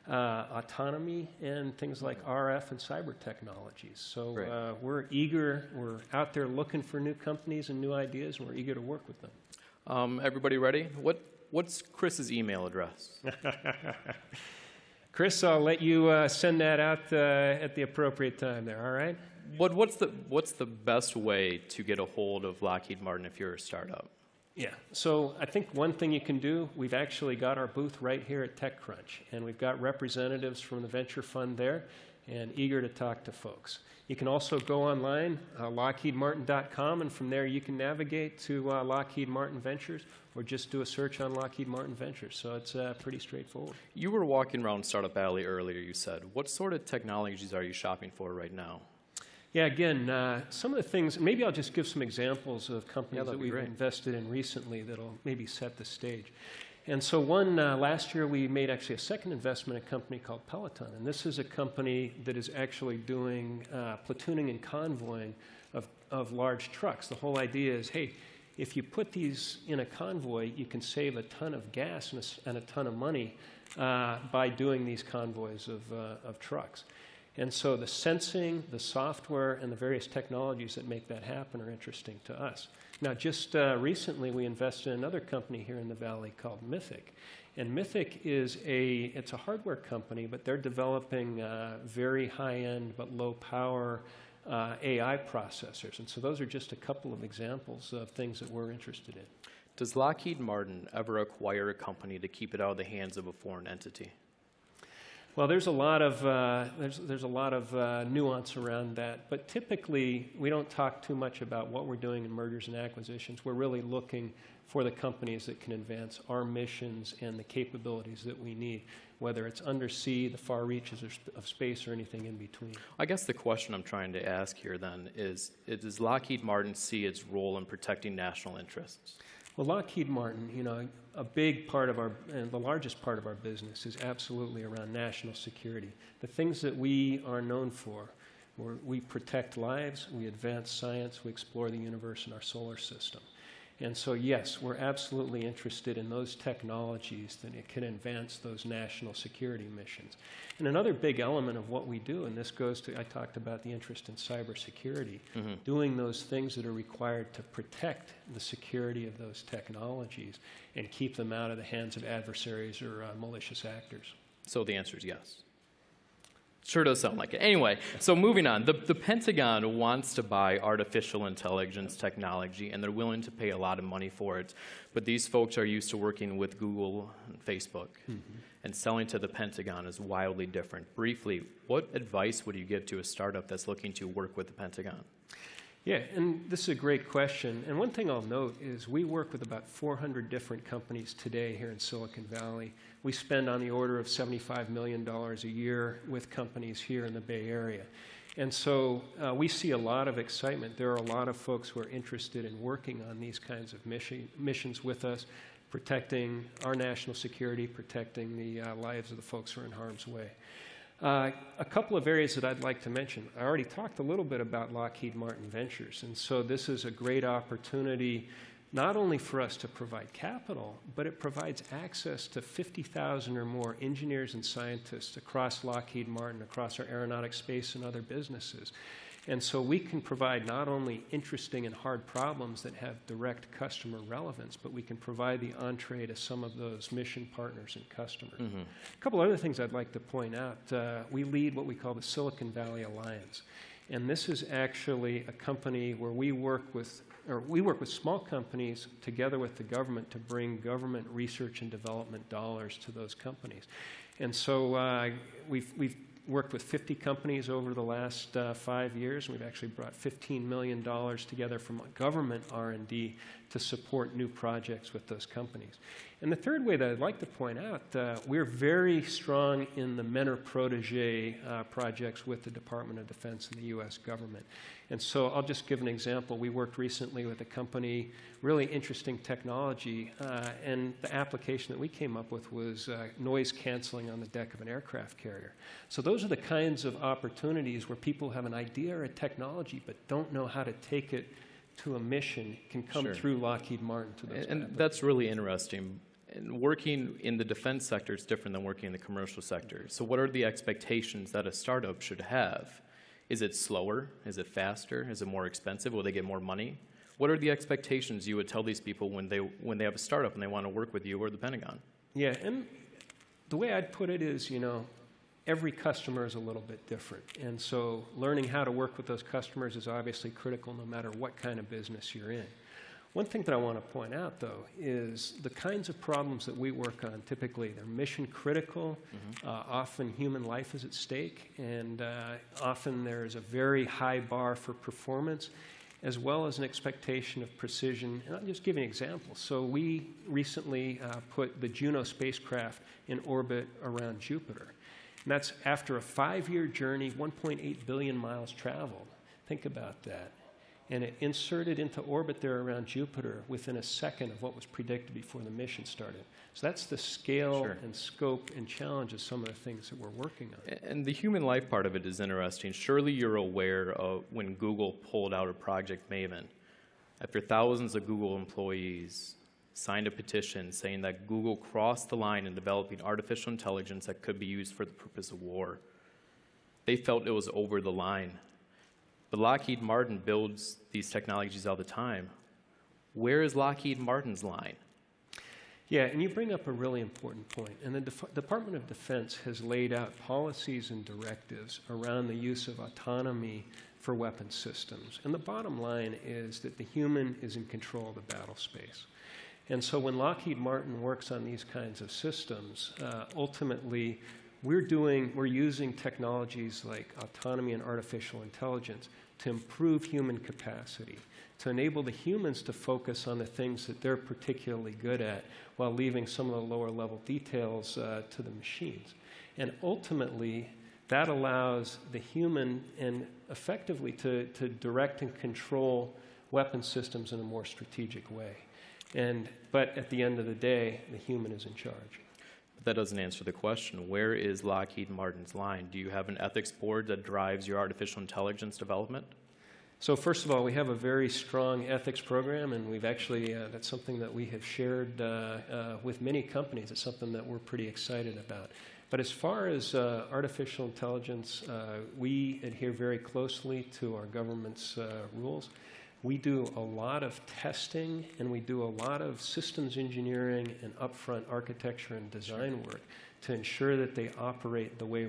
autonomy, and things like RF and cyber technologies. So we're eager. We're out there looking for new companies and new ideas, and we're eager to work with them. Everybody ready? What's Chris's email address? Chris, I'll let you send that out at the appropriate time there, all right? What's the best way to get a hold of Lockheed Martin if you're a startup? Yeah, so I think one thing you can do, we've actually got our booth right here at TechCrunch, and we've got representatives from the venture fund there and eager to talk to folks. You can also go online, lockheedmartin.com, and from there you can navigate to Lockheed Martin Ventures or just do a search on Lockheed Martin Ventures. So it's pretty straightforward. You were walking around Startup Alley earlier, you said. What sort of technologies are you shopping for right now? Yeah, again, some of the things, maybe I'll just give some examples of companies that we've invested in recently that'll maybe set the stage. And so last year we made actually a second investment in a company called Peloton. And this is a company that is actually doing platooning and convoying of large trucks. The whole idea is, hey, if you put these in a convoy, you can save a ton of gas and a ton of money by doing these convoys of trucks. And so the sensing, the software, and the various technologies that make that happen are interesting to us. Now, just recently, we invested in another company here in the Valley called Mythic. And Mythic is it's a hardware company, but they're developing very high-end but low-power AI processors. And so those are just a couple of examples of things that we're interested in. Does Lockheed Martin ever acquire a company to keep it out of the hands of a foreign entity? Well, there's a lot of nuance around that, but typically we don't talk too much about what we're doing in mergers and acquisitions. We're really looking for the companies that can advance our missions and the capabilities that we need, whether it's undersea, the far reaches of space, or anything in between. I guess the question I'm trying to ask here then is, does Lockheed Martin see its role in protecting national interests? Well, Lockheed Martin, you know, a big part of and the largest part of our business is absolutely around national security. The things that we are known for, we protect lives, we advance science, we explore the universe and our solar system. And so, yes, we're absolutely interested in those technologies that it can advance those national security missions. And another big element of what we do, and this goes to, I talked about the interest in cybersecurity, doing those things that are required to protect the security of those technologies and keep them out of the hands of adversaries or malicious actors. So the answer is yes. Sure does sound like it. Anyway, so moving on. The Pentagon wants to buy artificial intelligence technology, and they're willing to pay a lot of money for it. But these folks are used to working with Google and Facebook, and selling to the Pentagon is wildly different. Briefly, what advice would you give to a startup that's looking to work with the Pentagon? Yeah, and this is a great question. And one thing I'll note is we work with about 400 different companies today here in Silicon Valley. We spend on the order of $75 million a year with companies here in the Bay Area. And so we see a lot of excitement. There are a lot of folks who are interested in working on these kinds of missions with us, protecting our national security, protecting the lives of the folks who are in harm's way. A couple of areas that I'd like to mention. I already talked a little bit about Lockheed Martin Ventures, and so this is a great opportunity not only for us to provide capital, but it provides access to 50,000 or more engineers and scientists across Lockheed Martin, across our aeronautics, space, and other businesses. And so we can provide not only interesting and hard problems that have direct customer relevance, but we can provide the entree to some of those mission partners and customers. A couple other things I'd like to point out. We lead what we call the Silicon Valley Alliance. And this is actually a company where we work with small companies together with the government to bring government research and development dollars to those companies. And so we've worked with 50 companies over the last 5 years. We've actually brought $15 million together from government R&D to support new projects with those companies. And the third way that I'd like to point out, we're very strong in the mentor-protege projects with the Department of Defense and the U.S. government. And so I'll just give an example. We worked recently with a company, really interesting technology, and the application that we came up with was noise canceling on the deck of an aircraft carrier. So those are the kinds of opportunities where people have an idea or a technology but don't know how to take it to a mission, can come through Lockheed Martin to those. And that's really interesting. And working in the defense sector is different than working in the commercial sector. So what are the expectations that a startup should have? Is it slower? Is it faster? Is it more expensive? Will they get more money? What are the expectations you would tell these people when they have a startup and they want to work with you or the Pentagon? Yeah, and the way I'd put it is, you know, every customer is a little bit different. And so learning how to work with those customers is obviously critical no matter what kind of business you're in. One thing that I want to point out, though, is the kinds of problems that we work on, typically, they're mission critical. Often human life is at stake, and often there's a very high bar for performance, as well as an expectation of precision. And I'll just give you an example. So we recently put the Juno spacecraft in orbit around Jupiter. And that's after a 5-year journey, 1.8 billion miles traveled. Think about that. And it inserted into orbit there around Jupiter within a second of what was predicted before the mission started. So that's the scale and scope and challenge of some of the things that we're working on. And the human life part of it is interesting. Surely you're aware of when Google pulled out of Project Maven, after thousands of Google employees signed a petition saying that Google crossed the line in developing artificial intelligence that could be used for the purpose of war. They felt it was over the line. But Lockheed Martin builds these technologies all the time. Where is Lockheed Martin's line? Yeah, and you bring up a really important point. And the Department of Defense has laid out policies and directives around the use of autonomy for weapon systems. And the bottom line is that the human is in control of the battle space. And so when Lockheed Martin works on these kinds of systems, ultimately we're using technologies like autonomy and artificial intelligence to improve human capacity, to enable the humans to focus on the things that they're particularly good at while leaving some of the lower level details to the machines. And ultimately, that allows the human and effectively to direct and control weapon systems in a more strategic way. But at the end of the day, the human is in charge. But that doesn't answer the question. Where is Lockheed Martin's line? Do you have an ethics board that drives your artificial intelligence development? So first of all, we have a very strong ethics program, and we've actually, that's something that we have shared with many companies. It's something that we're pretty excited about. But as far as artificial intelligence, we adhere very closely to our government's rules. we do a lot of testing and we do a lot of systems engineering and upfront architecture and design work to ensure that they operate the way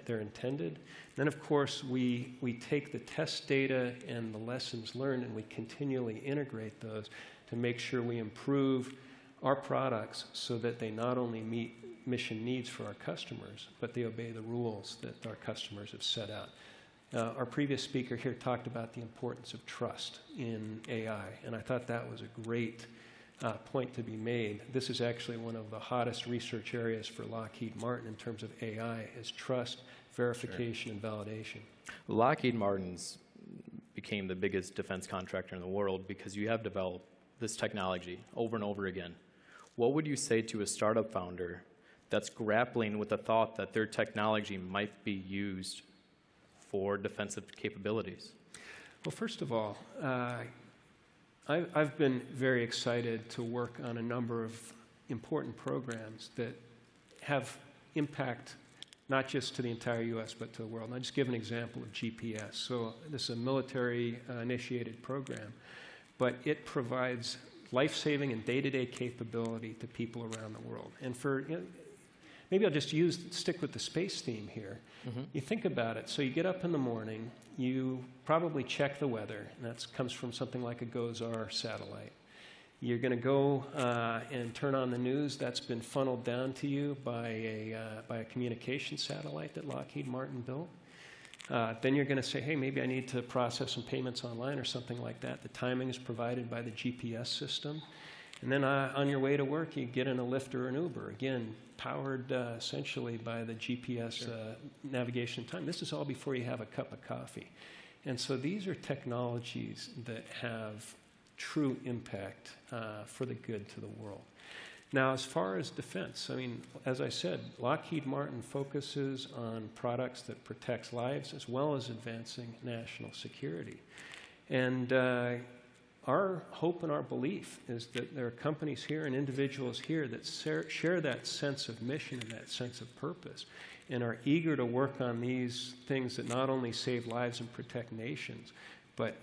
they're intended. Then, of course, we take the test data and the lessons learned and we continually integrate those to make sure we improve our products so that they not only meet mission needs for our customers, but they obey the rules that our customers have set out. Our previous speaker here talked about the importance of trust in AI, and I thought that was a great point to be made. This is actually one of the hottest research areas for Lockheed Martin in terms of AI, is trust, verification, and validation. Lockheed Martin's became the biggest defense contractor in the world because you have developed this technology over and over again. What would you say to a startup founder that's grappling with the thought that their technology might be used for defensive capabilities? Well, first of all, I've been very excited to work on a number of important programs that have impact not just to the entire U.S., but to the world. And I'll just give an example of GPS. So this is a military-initiated program, but it provides life-saving and day-to-day capability to people around the world. And for, maybe I'll just stick with the space theme here. Mm-hmm. You think about it. So you get up in the morning, you probably check the weather, and that comes from something like a GOES-R satellite. You're going to go and turn on the news. That's been funneled down to you by a communication satellite that Lockheed Martin built. Then you're going to say, hey, maybe I need to process some payments online or something like that. The timing is provided by the GPS system. And then on your way to work, you get in a Lyft or an Uber, again, powered essentially by the GPS navigation time. This is all before you have a cup of coffee. And so these are technologies that have true impact for the good to the world. Now, as far as defense, I mean, as I said, Lockheed Martin focuses on products that protect lives as well as advancing national security. And our hope and our belief is that there are companies here and individuals here that share that sense of mission and that sense of purpose and are eager to work on these things that not only save lives and protect nations, but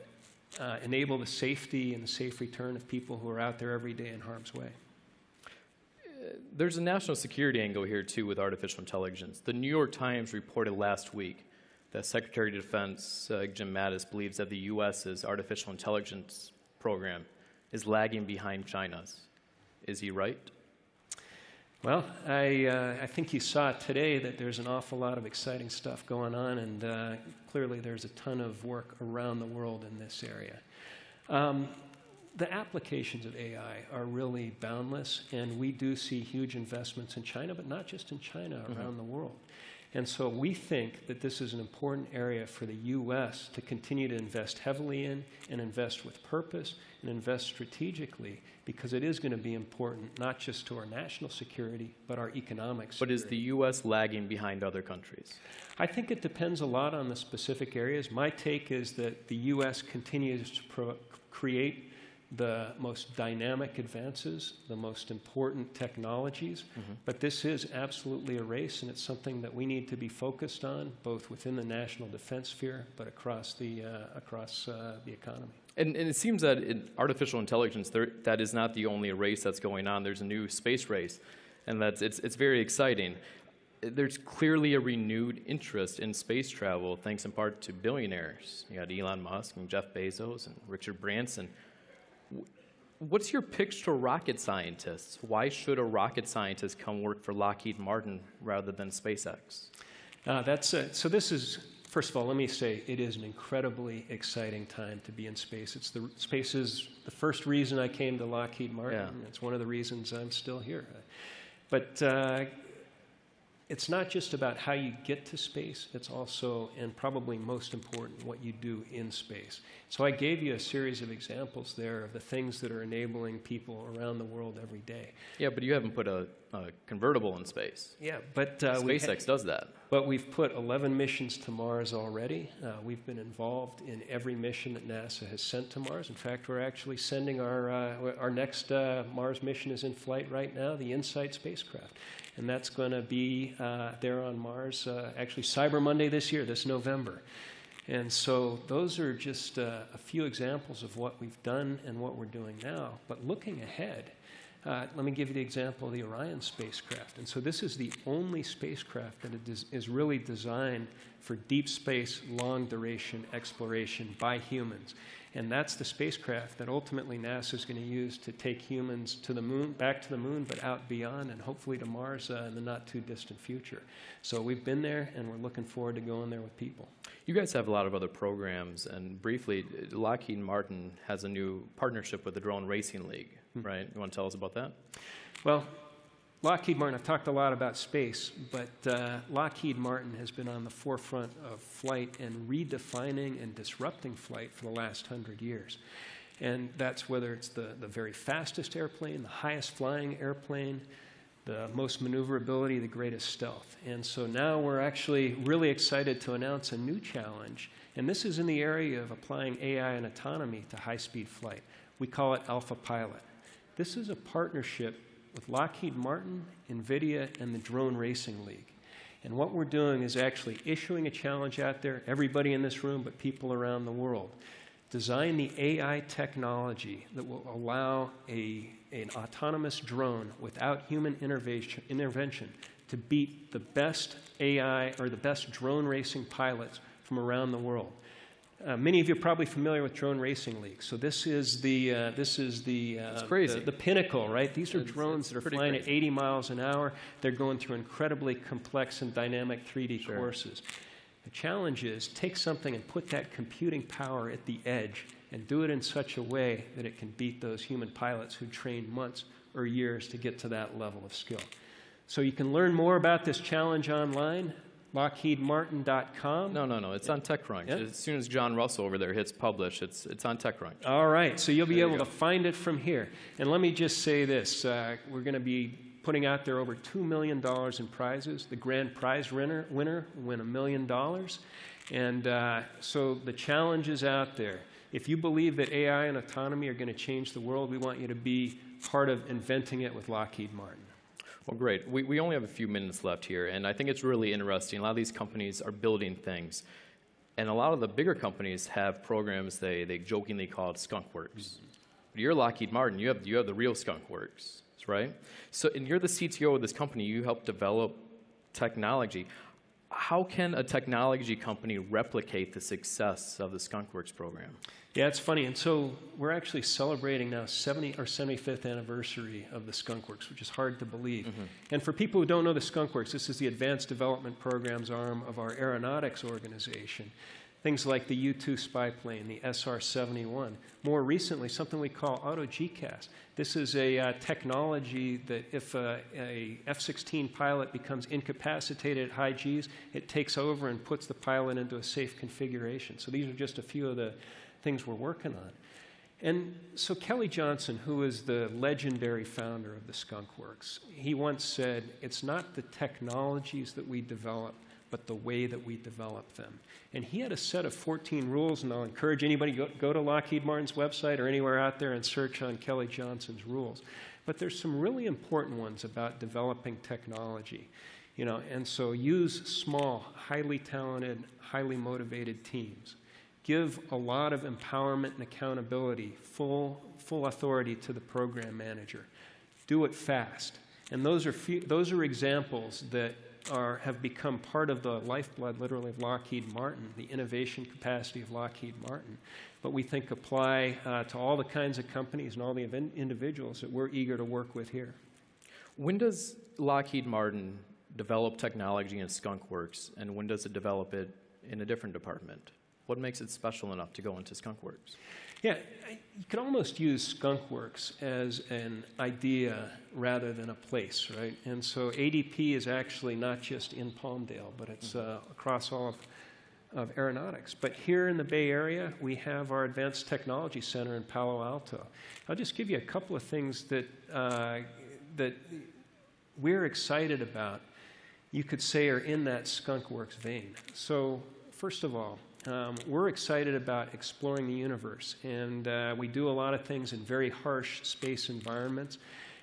enable the safety and the safe return of people who are out there every day in harm's way. There's a national security angle here, too, with artificial intelligence. The New York Times reported last week that Secretary of Defense Jim Mattis believes that the U.S.'s artificial intelligence program is lagging behind China's. Is he right? Well, I think you saw today that there's an awful lot of exciting stuff going on, and clearly there's a ton of work around the world in this area. The applications of AI are really boundless, and we do see huge investments in China, but not just in China, around the world. And so we think that this is an important area for the U.S. to continue to invest heavily in and invest with purpose and invest strategically, because it is going to be important not just to our national security, but our economic security. But is the U.S. lagging behind other countries? I think it depends a lot on the specific areas. My take is that the U.S. continues to create the most dynamic advances, the most important technologies, but this is absolutely a race, and it's something that we need to be focused on, both within the national defense sphere, but across the economy. And it seems that in artificial intelligence, that is not the only race that's going on. There's a new space race, and it's very exciting. There's clearly a renewed interest in space travel, thanks in part to billionaires. You got Elon Musk and Jeff Bezos and Richard Branson. What's your pitch to rocket scientists? Why should a rocket scientist come work for Lockheed Martin rather than SpaceX? So this is, first of all, let me say it is an incredibly exciting time to be in space. Space is the first reason I came to Lockheed Martin. Yeah. It's one of the reasons I'm still here. But it's not just about how you get to space, it's also, and probably most important, what you do in space. So I gave you a series of examples there of the things that are enabling people around the world every day. Yeah, but you haven't put a convertible in space. Yeah, but SpaceX does that. But we've put 11 missions to Mars already. We've been involved in every mission that NASA has sent to Mars. In fact, we're actually sending our next Mars mission is in flight right now, the InSight spacecraft. And that's going to be there on Mars, actually Cyber Monday this year, this November. And so those are just a few examples of what we've done and what we're doing now. But looking ahead, let me give you the example of the Orion spacecraft. And so this is the only spacecraft that is really designed for deep space, long duration exploration by humans. And that's the spacecraft that ultimately NASA is going to use to take humans to the moon, back to the moon, but out beyond, and hopefully to Mars in the not too distant future. So we've been there, and we're looking forward to going there with people. You guys have a lot of other programs, and briefly, Lockheed Martin has a new partnership with the Drone Racing League, right? You want to tell us about that? Well, Lockheed Martin, I've talked a lot about space, but Lockheed Martin has been on the forefront of flight and redefining and disrupting flight for the last 100 years. And that's whether it's the very fastest airplane, the highest flying airplane, the most maneuverability, the greatest stealth. And so now we're actually really excited to announce a new challenge, and this is in the area of applying AI and autonomy to high-speed flight. We call it Alpha Pilot. This is a partnership with Lockheed Martin, NVIDIA, and the Drone Racing League. And what we're doing is actually issuing a challenge out there, everybody in this room, but people around the world. Design the AI technology that will allow an autonomous drone without human intervention to beat the best AI or the best drone racing pilots from around the world. Many of you are probably familiar with Drone Racing League. So this is the pinnacle, right? These are drones that are flying at 80 miles an hour. They're going through incredibly complex and dynamic 3D courses. The challenge is take something and put that computing power at the edge and do it in such a way that it can beat those human pilots who train months or years to get to that level of skill. So you can learn more about this challenge online. LockheedMartin.com. No. It's on TechCrunch. Yeah. As soon as John Russell over there hits publish, it's on TechCrunch. All right. So you'll be able to find it from here. And let me just say this. We're going to be putting out there over $2 million in prizes. The grand prize winner will win $1 million. And so the challenge is out there. If you believe that AI and autonomy are going to change the world, we want you to be part of inventing it with Lockheed Martin. Well, great. We only have a few minutes left here, and I think it's really interesting. A lot of these companies are building things, and a lot of the bigger companies have programs they jokingly call it Skunk Works. You're Lockheed Martin. You have the real Skunk Works, right? So, and you're the CTO of this company. You help develop technology. How can a technology company replicate the success of the Skunk Works program? Yeah, it's funny. And so we're actually celebrating now our 75th anniversary of the Skunk Works, which is hard to believe. And for people who don't know the Skunk Works, this is the Advanced Development Programs arm of our aeronautics organization. Things like the U-2 spy plane, the SR-71. More recently, something we call Auto-GCAS. This is a technology that if a F-16 pilot becomes incapacitated at high Gs, it takes over and puts the pilot into a safe configuration. So these are just a few of the things we're working on. And so Kelly Johnson, who is the legendary founder of the Skunk Works, he once said, it's not the technologies that we develop, but the way that we develop them. And he had a set of 14 rules, and I'll encourage anybody to go to Lockheed Martin's website or anywhere out there and search on Kelly Johnson's rules. But there's some really important ones about developing technology. And so use small, highly talented, highly motivated teams. Give a lot of empowerment and accountability, full authority to the program manager. Do it fast. And those are examples that have become part of the lifeblood, literally, of Lockheed Martin, the innovation capacity of Lockheed Martin. But we think apply to all the kinds of companies and all the individuals that we're eager to work with here. When does Lockheed Martin develop technology in Skunk Works, and when does it develop it in a different department? What makes it special enough to go into Skunk Works? Yeah, you could almost use Skunk Works as an idea rather than a place, right? And so ADP is actually not just in Palmdale, but it's across all of aeronautics. But here in the Bay Area, we have our Advanced Technology Center in Palo Alto. I'll just give you a couple of things that we're excited about, you could say are in that Skunk Works vein. So first of all, we're excited about exploring the universe, and we do a lot of things in very harsh space environments.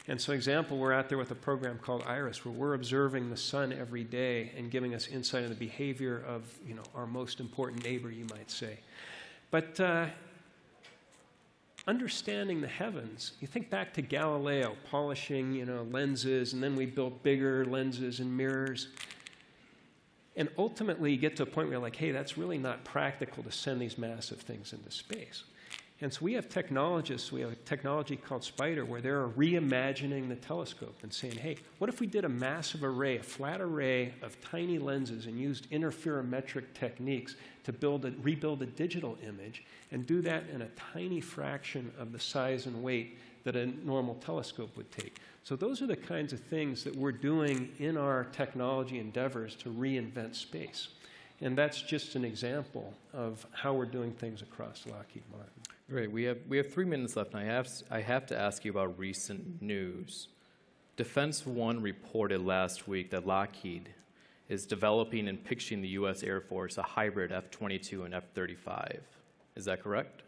And so example, we're out there with a program called IRIS, where we're observing the sun every day and giving us insight into the behavior of, you know, our most important neighbor, you might say. But understanding the heavens, you think back to Galileo polishing, you know, lenses, and then we built bigger lenses and mirrors. And ultimately, you get to a point where you're like, hey, that's really not practical to send these massive things into space. And so we have technologists, we have a technology called SPIDER, where they're reimagining the telescope and saying, hey, what if we did a massive array, a flat array of tiny lenses and used interferometric techniques to rebuild a digital image and do that in a tiny fraction of the size and weight that a normal telescope would take. So those are the kinds of things that we're doing in our technology endeavors to reinvent space. And that's just an example of how we're doing things across Lockheed Martin. Great. We have 3 minutes left, and I have to ask you about recent news. Defense One reported last week that Lockheed is developing and pitching the U.S. Air Force a hybrid F-22 and F-35. Is that correct?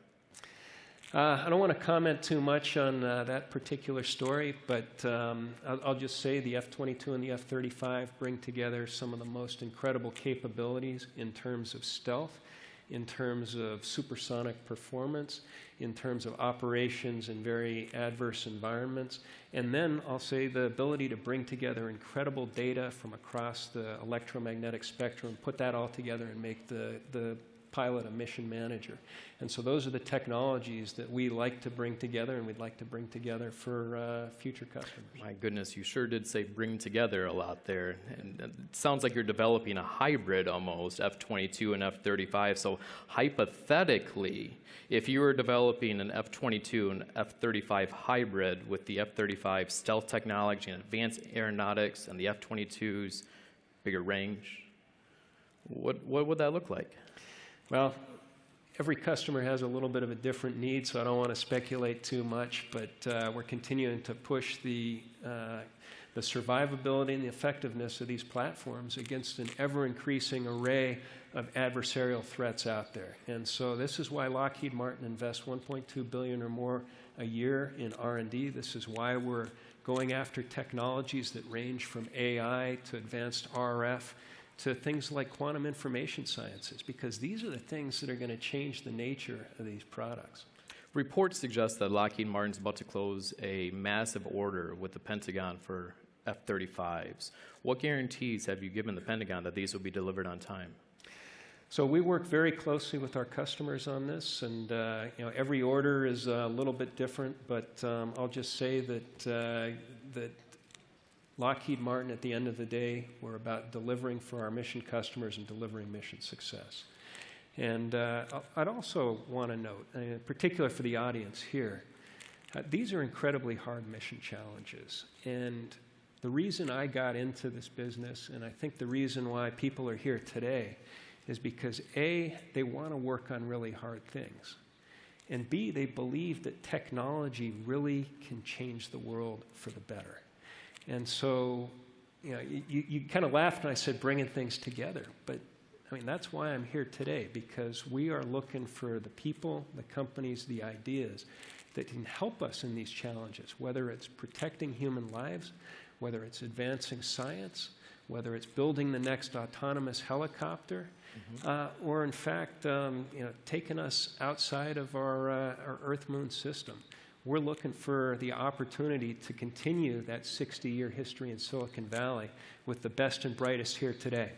I don't want to comment too much on that particular story, but I'll just say the F-22 and the F-35 bring together some of the most incredible capabilities in terms of stealth, in terms of supersonic performance, in terms of operations in very adverse environments, and then I'll say the ability to bring together incredible data from across the electromagnetic spectrum, put that all together and make the pilot a mission manager. And so those are the technologies that we like to bring together and we'd like to bring together for future customers. My goodness, you sure did say bring together a lot there. And it sounds like you're developing a hybrid almost, F-22 and F-35. So hypothetically, if you were developing an F-22 and F-35 hybrid with the F-35 stealth technology and advanced aeronautics and the F-22's bigger range, what would that look like? Well, every customer has a little bit of a different need, so I don't want to speculate too much, but we're continuing to push the survivability and the effectiveness of these platforms against an ever-increasing array of adversarial threats out there. And so this is why Lockheed Martin invests $1.2 billion or more a year in R&D. This is why we're going after technologies that range from AI to advanced RF to things like quantum information sciences, because these are the things that are going to change the nature of these products. Reports suggest that Lockheed Martin's about to close a massive order with the Pentagon for F-35s. What guarantees have you given the Pentagon that these will be delivered on time? So we work very closely with our customers on this, and you know, every order is a little bit different, but I'll just say that Lockheed Martin, at the end of the day, we're about delivering for our mission customers and delivering mission success. And I'd also want to note, in particular for the audience here, these are incredibly hard mission challenges. And the reason I got into this business, and I think the reason why people are here today, is because A, they want to work on really hard things. And B, they believe that technology really can change the world for the better. And so, you know, you kind of laughed when I said bringing things together, but I mean, that's why I'm here today, because we are looking for the people, the companies, the ideas that can help us in these challenges, whether it's protecting human lives, whether it's advancing science, whether it's building the next autonomous helicopter, or in fact, you know, taking us outside of our Earth-Moon system. We're looking for the opportunity to continue that 60-year history in Silicon Valley with the best and brightest here today.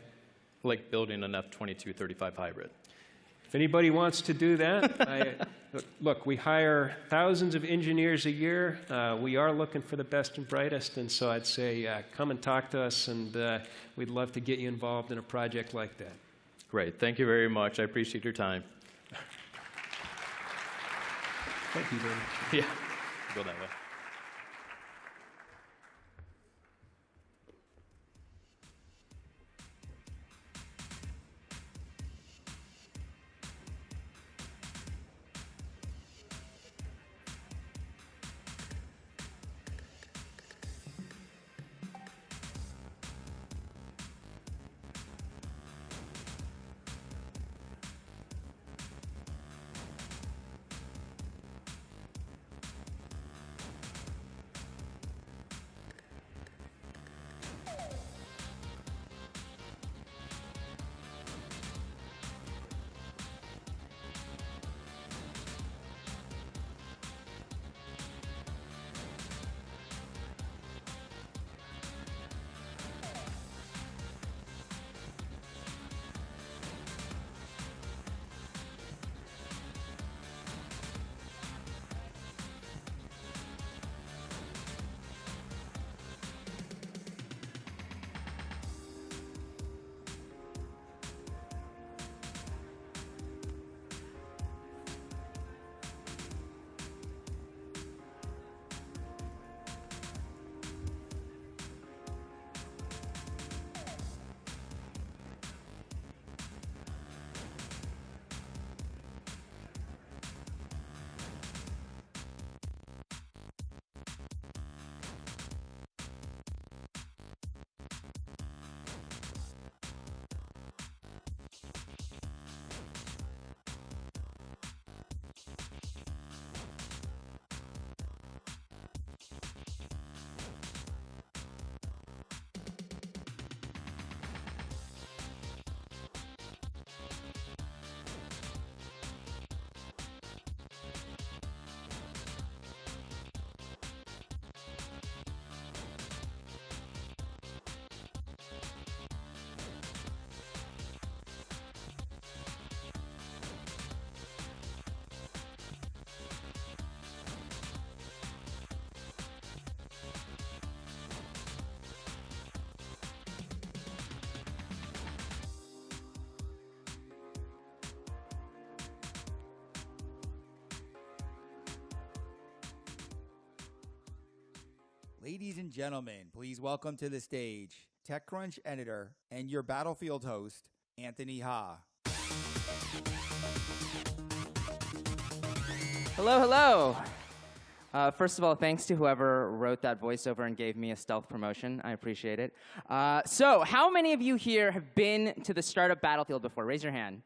Like building an F-22-35 hybrid. If anybody wants to do that, look, we hire thousands of engineers a year. We are looking for the best and brightest, and so I'd say come and talk to us, and we'd love to get you involved in a project like that. Great. Thank you very much. I appreciate your time. Thank you very much. Yeah, go that way. Ladies and gentlemen, please welcome to the stage TechCrunch editor and your Battlefield host, Anthony Ha. Hello, hello. First of all, thanks to whoever wrote that voiceover and gave me a stealth promotion. I appreciate it. So, how many of you here have been to the startup Battlefield before? Raise your hand.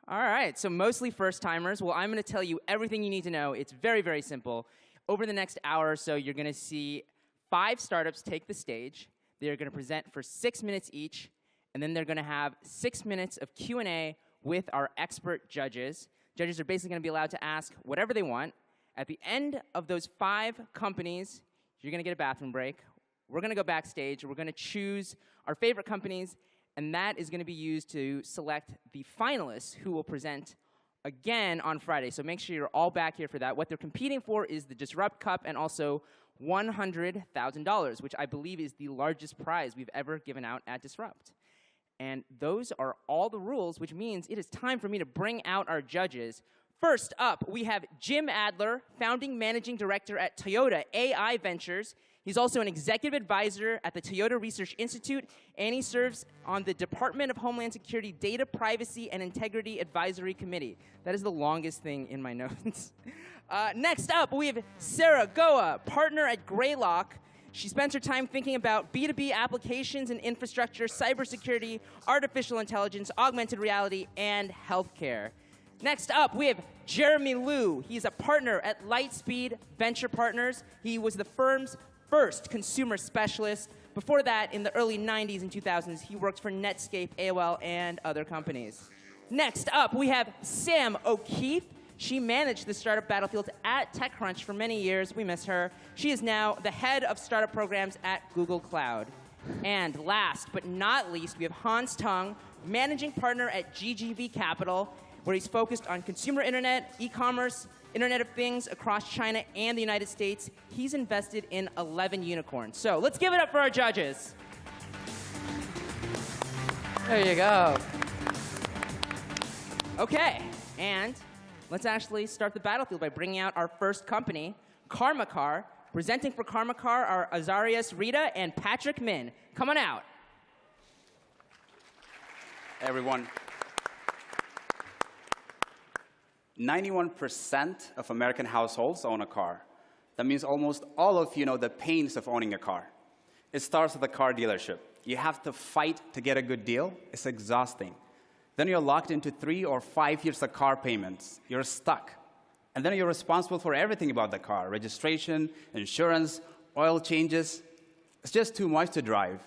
All right, so mostly first-timers. Well, I'm going to tell you everything you need to know. It's very, very simple. Over the next hour or so, you're going to see 5 startups take the stage. They're going to present for 6 minutes each, and then they're going to have 6 minutes of Q&A with our expert judges. Judges are basically going to be allowed to ask whatever they want. At the end of those 5 companies, you're going to get a bathroom break. We're going to go backstage. We're going to choose our favorite companies, and that is going to be used to select the finalists who will present again on Friday. So make sure you're all back here for that. What they're competing for is the Disrupt Cup and also $100,000, which I believe is the largest prize we've ever given out at Disrupt. And those are all the rules, which means it is time for me to bring out our judges. First up, we have Jim Adler, founding managing director at Toyota AI Ventures. He's also an executive advisor at the Toyota Research Institute, and he serves on the Department of Homeland Security Data Privacy and Integrity Advisory Committee. That is the longest thing in my notes. Next up, we have Sarah Goa, partner at Greylock. She spends her time thinking about B2B applications and infrastructure, cybersecurity, artificial intelligence, augmented reality, and healthcare. Next up, we have Jeremy Liu. He's a partner at Lightspeed Venture Partners. He was the firm's first consumer specialist. Before that, in the early 90s and 2000s, he worked for Netscape, AOL, and other companies. Next up, we have Sam O'Keefe. She managed the startup Battlefield at TechCrunch for many years. We miss her. She is now the head of startup programs at Google Cloud. And last but not least, we have Hans Tung, managing partner at GGV Capital, where he's focused on consumer internet, e-commerce, Internet of Things across China and the United States. He's invested in 11 unicorns. So let's give it up for our judges. There you go. Okay, and let's actually start the Battlefield by bringing out our first company, Karma Car. Presenting for Karma Car are Azarias Rita and Patrick Min. Come on out. Hey, everyone. 91% of American households own a car. That means almost all of you know the pains of owning a car. It starts at the car dealership. You have to fight to get a good deal. It's exhausting. Then you're locked into 3 or 5 years of car payments. You're stuck. And then you're responsible for everything about the car: registration, insurance, oil changes. It's just too much to drive.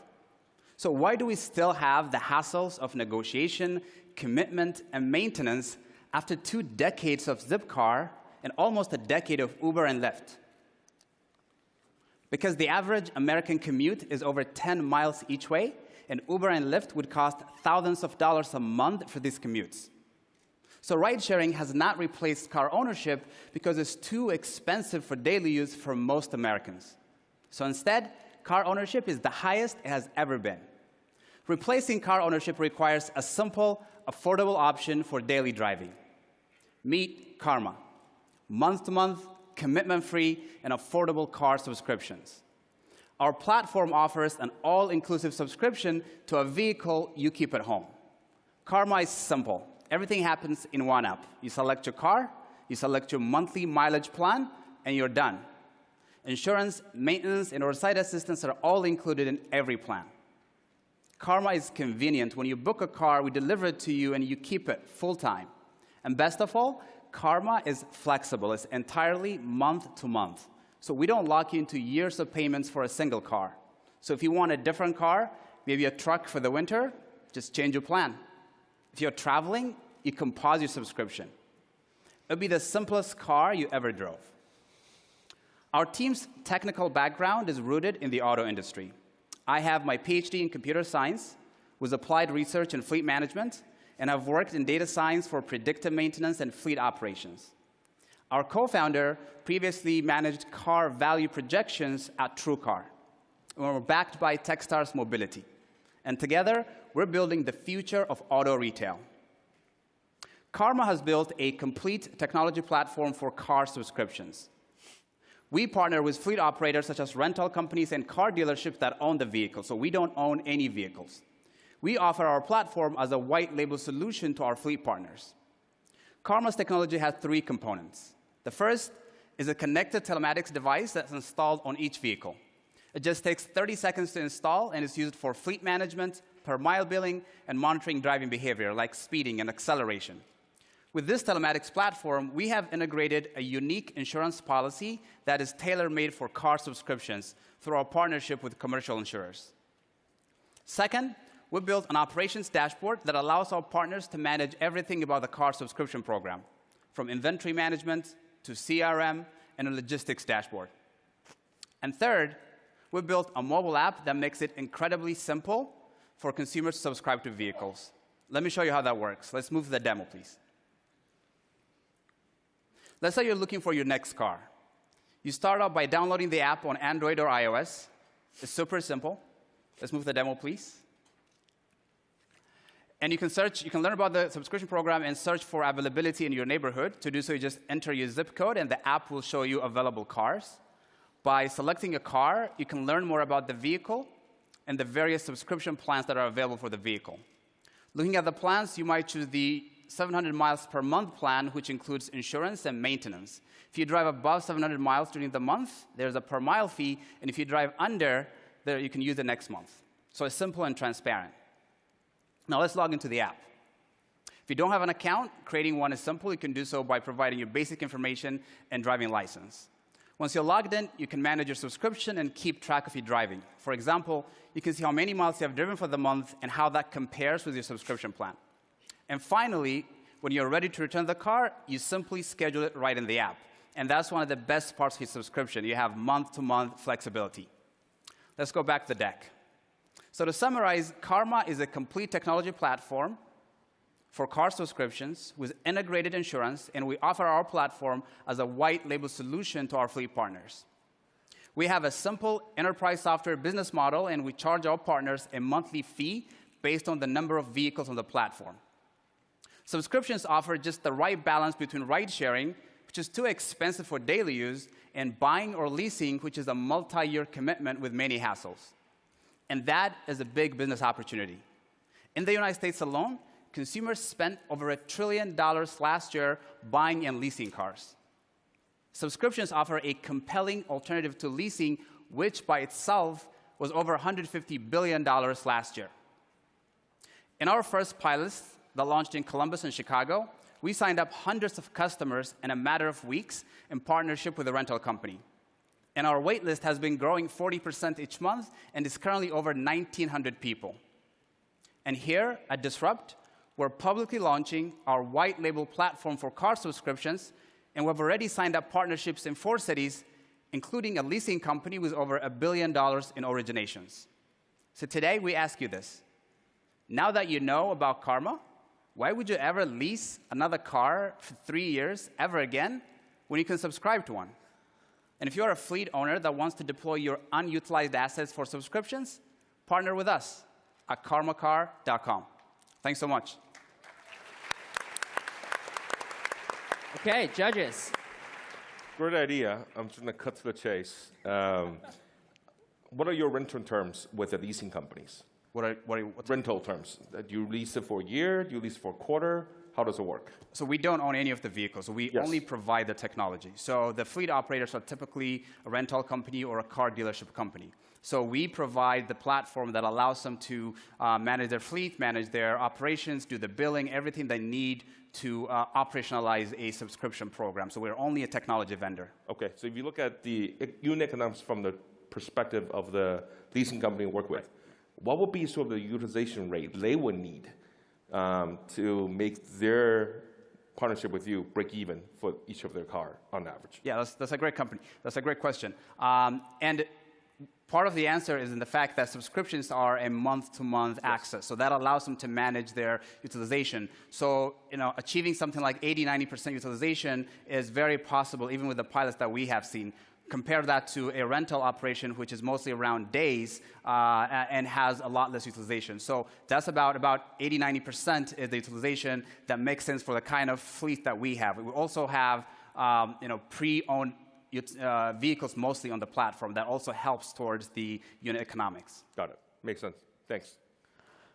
So why do we still have the hassles of negotiation, commitment, and maintenance after 2 decades of Zipcar and almost a decade of Uber and Lyft? Because the average American commute is over 10 miles each way, and Uber and Lyft would cost thousands of dollars a month for these commutes. So ride-sharing has not replaced car ownership because it's too expensive for daily use for most Americans. So instead, car ownership is the highest it has ever been. Replacing car ownership requires a simple, affordable option for daily driving. Meet Karma. Month-to-month, commitment-free, and affordable car subscriptions. Our platform offers an all-inclusive subscription to a vehicle you keep at home. Karma is simple. Everything happens in one app. You select your car, you select your monthly mileage plan, and you're done. Insurance, maintenance, and roadside assistance are all included in every plan. Karma is convenient. When you book a car, we deliver it to you, and you keep it full-time. And best of all, Karma is flexible. It's entirely month-to-month. So we don't lock you into years of payments for a single car. So if you want a different car, maybe a truck for the winter, just change your plan. If you're traveling, you can pause your subscription. It'll be the simplest car you ever drove. Our team's technical background is rooted in the auto industry. I have my PhD in computer science with applied research in fleet management, and I've worked in data science for predictive maintenance and fleet operations. Our co-founder previously managed car value projections at TrueCar. We're backed by Techstars Mobility. And together, we're building the future of auto retail. Karma has built a complete technology platform for car subscriptions. We partner with fleet operators such as rental companies and car dealerships that own the vehicle, so we don't own any vehicles. We offer our platform as a white label solution to our fleet partners. Karma's technology has 3 components. The first is a connected telematics device that's installed on each vehicle. It just takes 30 seconds to install and is used for fleet management, per mile billing, and monitoring driving behavior like speeding and acceleration. With this telematics platform, we have integrated a unique insurance policy that is tailor-made for car subscriptions through our partnership with commercial insurers. Second, we built an operations dashboard that allows our partners to manage everything about the car subscription program, from inventory management to CRM and a logistics dashboard. And third, we built a mobile app that makes it incredibly simple for consumers to subscribe to vehicles. Let me show you how that works. Let's move to the demo, please. Let's say you're looking for your next car. You start out by downloading the app on Android or iOS. It's super simple. Let's move to the demo, please. And you can learn about the subscription program and search for availability in your neighborhood. To do so, you just enter your zip code, and the app will show you available cars. By selecting a car, you can learn more about the vehicle and the various subscription plans that are available for the vehicle. Looking at the plans, you might choose the 700 miles per month plan, which includes insurance and maintenance. If you drive above 700 miles during the month, there's a per mile fee, and if you drive under, you can use the next month. So it's simple and transparent. Now let's log into the app. If you don't have an account, creating one is simple. You can do so by providing your basic information and driving license. Once you're logged in, you can manage your subscription and keep track of your driving. For example, you can see how many miles you have driven for the month and how that compares with your subscription plan. And finally, when you're ready to return the car, you simply schedule it right in the app. And that's one of the best parts of your subscription. You have month-to-month flexibility. Let's go back to the deck. So to summarize, Karma is a complete technology platform for car subscriptions with integrated insurance, and we offer our platform as a white label solution to our fleet partners. We have a simple enterprise software business model, and we charge our partners a monthly fee based on the number of vehicles on the platform. Subscriptions offer just the right balance between ride-sharing, which is too expensive for daily use, and buying or leasing, which is a multi-year commitment with many hassles. And that is a big business opportunity. In the United States alone, consumers spent over $1 trillion last year buying and leasing cars. Subscriptions offer a compelling alternative to leasing, which by itself was over $150 billion last year. In our first pilots that launched in Columbus and Chicago, we signed up hundreds of customers in a matter of weeks in partnership with a rental company. And our wait list has been growing 40% each month and is currently over 1,900 people. And here at Disrupt, we're publicly launching our white label platform for car subscriptions, and we've already signed up partnerships in 4 cities, including a leasing company with over $1 billion in originations. So today we ask you this. Now that you know about Karma, why would you ever lease another car for 3 years ever again when you can subscribe to one? And if you're a fleet owner that wants to deploy your unutilized assets for subscriptions, partner with us at karmacar.com. Thanks so much. Okay, judges. Great idea. I'm just going to cut to the chase. What are your rental terms with the leasing companies? What rental terms? Do you lease it for a year? Do you lease it for a quarter? How does it work? So we don't own any of the vehicles. We only provide the technology. So the fleet operators are typically a rental company or a car dealership company. So we provide the platform that allows them to manage their fleet, manage their operations, do the billing, everything they need to operationalize a subscription program. So we're only a technology vendor. Okay, so if you look at the unit economics from the perspective of the leasing company you work with, what would be sort of the utilization rate they would need to make their partnership with you break even for each of their car on average? Yeah, that's a great company. That's a great question. And part of the answer is in the fact that subscriptions are a month-to-month access. So that allows them to manage their utilization. So achieving something like 80–90% utilization is very possible, even with the pilots that we have seen. Compare that to a rental operation, which is mostly around days and has a lot less utilization. So that's about 80–90% is the utilization that makes sense for the kind of fleet that we have. We also have pre-owned vehicles mostly on the platform. That also helps towards the unit economics. Got it. Makes sense. Thanks.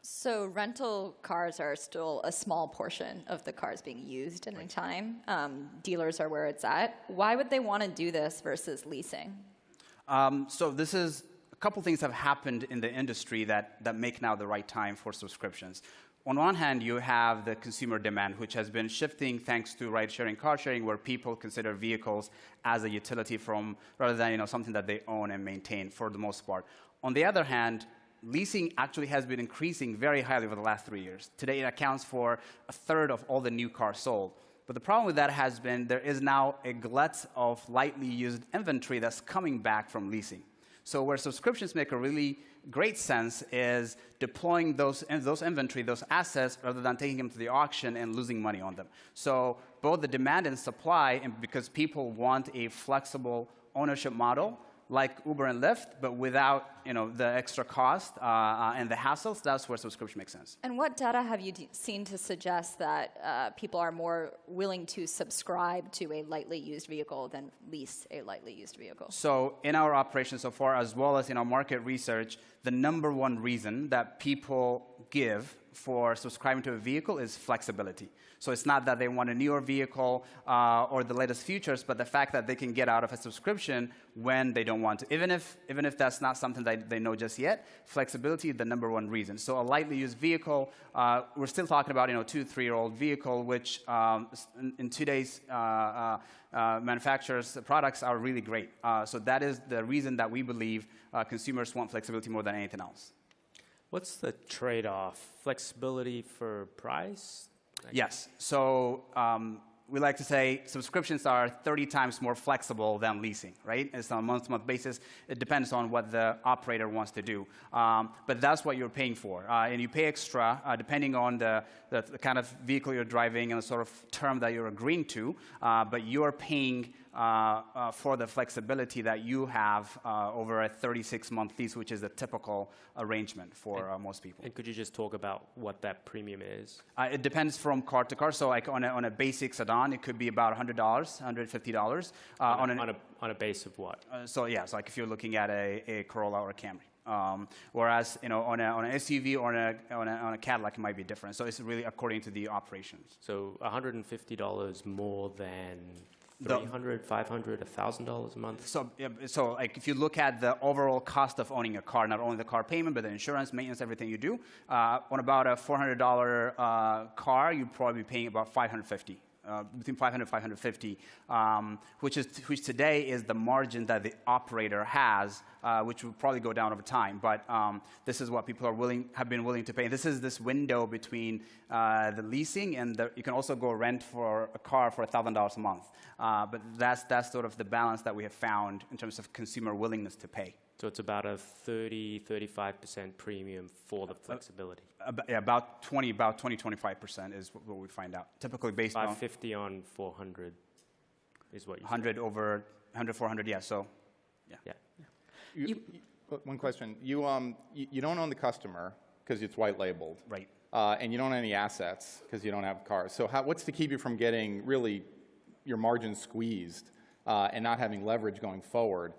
So rental cars are still a small portion of the cars being used at a time. Dealers are where it's at. Why would they want to do this versus leasing? So this is a couple things have happened in the industry that make now the right time for subscriptions. On one hand, you have the consumer demand, which has been shifting thanks to ride-sharing, car-sharing, where people consider vehicles as a utility rather than something that they own and maintain for the most part. On the other hand, leasing actually has been increasing very highly over the last 3 years. Today, it accounts for a third of all the new cars sold. But the problem with that has been there is now a glut of lightly used inventory that's coming back from leasing. So where subscriptions make a really great sense is deploying those inventory, those assets, rather than taking them to the auction and losing money on them. So both the demand and supply, and because people want a flexible ownership model, like Uber and Lyft, but without the extra cost and the hassles, that's where subscription makes sense. And what data have you seen to suggest that people are more willing to subscribe to a lightly used vehicle than lease a lightly used vehicle? So in our operations so far, as well as in our market research, the #1 reason that people give for subscribing to a vehicle is flexibility. So it's not that they want a newer vehicle or the latest features, but the fact that they can get out of a subscription when they don't want to. Even if that's not something that they know just yet, flexibility is the #1 reason. So a lightly used vehicle, we're still talking about 2- to 3-year-old vehicle, which in today's manufacturers' products are really great. So that is the reason that we believe consumers want flexibility more than anything else. What's the trade-off? Flexibility for price? Yes. So we like to say subscriptions are 30 times more flexible than leasing, right? It's on a month-to-month basis. It depends on what the operator wants to do. But that's what you're paying for. And you pay extra depending on the kind of vehicle you're driving and the sort of term that you're agreeing to. But you're paying for the flexibility that you have over a 36-month lease, which is a typical arrangement for most people. And could you just talk about what that premium is? It depends from car to car. So like on a basic sedan, it could be about $100, $150. On a base of what? So like if you're looking at a Corolla or a Camry. Whereas on an SUV or on a Cadillac, it might be different. So it's really according to the operations. So $150 more than $300, $500, $1,000 a month? So like if you look at the overall cost of owning a car, not only the car payment, but the insurance, maintenance, everything you do, on about a $400 car, you're probably paying about $550. Between $500 and $550, which today is the margin that the operator has, which will probably go down over time. But this is what people have been willing to pay. This window between the leasing and you can also go rent for a car for $1,000 a month. But that's sort of the balance that we have found in terms of consumer willingness to pay. So it's about a 30-35% premium for the flexibility. About 20-25% is what we find out. Typically based on 550 on 400 is what you 100 over 100, 400, yeah. So, yeah. One question: you don't own the customer because it's white labeled, right? And you don't own any assets because you don't have cars. So what's to keep you from getting really your margins squeezed and not having leverage going forward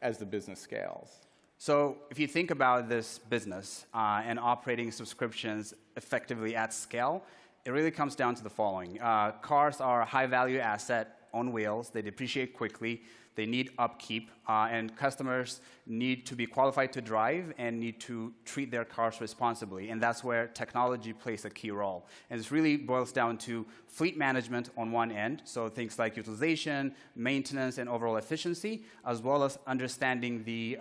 as the business scales? So if you think about this business and operating subscriptions effectively at scale, it really comes down to the following. Cars are a high-value asset on wheels. They depreciate quickly. They need upkeep. And customers need to be qualified to drive and need to treat their cars responsibly. And that's where technology plays a key role. And this really boils down to fleet management on one end, so things like utilization, maintenance, and overall efficiency, as well as understanding the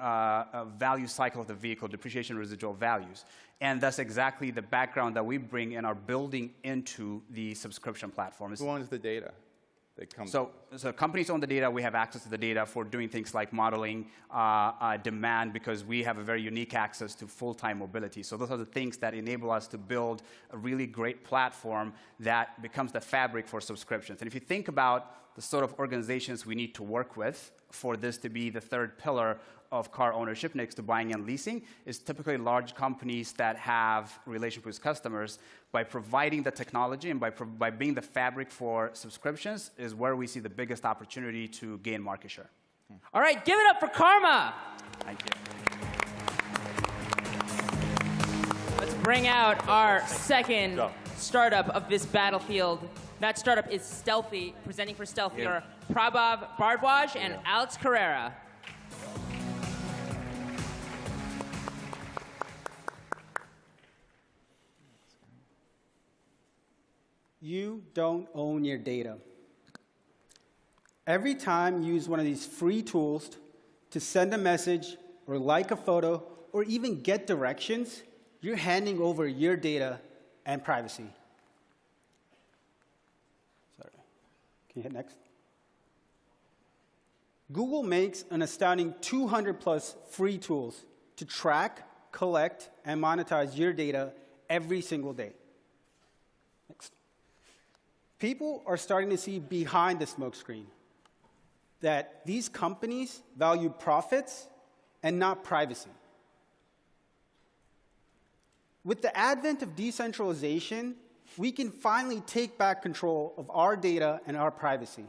value cycle of the vehicle, depreciation, residual values. And that's exactly the background that we bring and are building into the subscription platform. Who owns the data? So companies own the data. We have access to the data for doing things like modeling demand, because we have a very unique access to full-time mobility. So those are the things that enable us to build a really great platform that becomes the fabric for subscriptions. And if you think about the sort of organizations we need to work with for this to be the third pillar of car ownership next to buying and leasing is typically large companies that have relationship with customers. By providing the technology and by being the fabric for subscriptions is where we see the biggest opportunity to gain market share. All right, give it up for Karma. Thank you. Let's bring out our second startup of this battlefield. That startup is Stealthy. Presenting for Stealthy are Prabhav Bhardwaj and Alex Carrera. You don't own your data. Every time you use one of these free tools to send a message or like a photo or even get directions, you're handing over your data and privacy. Sorry. Can you hit next? Google makes an astounding 200+ free tools to track, collect, and monetize your data every single day. Next. People are starting to see behind the smokescreen that these companies value profits and not privacy. With the advent of decentralization, we can finally take back control of our data and our privacy.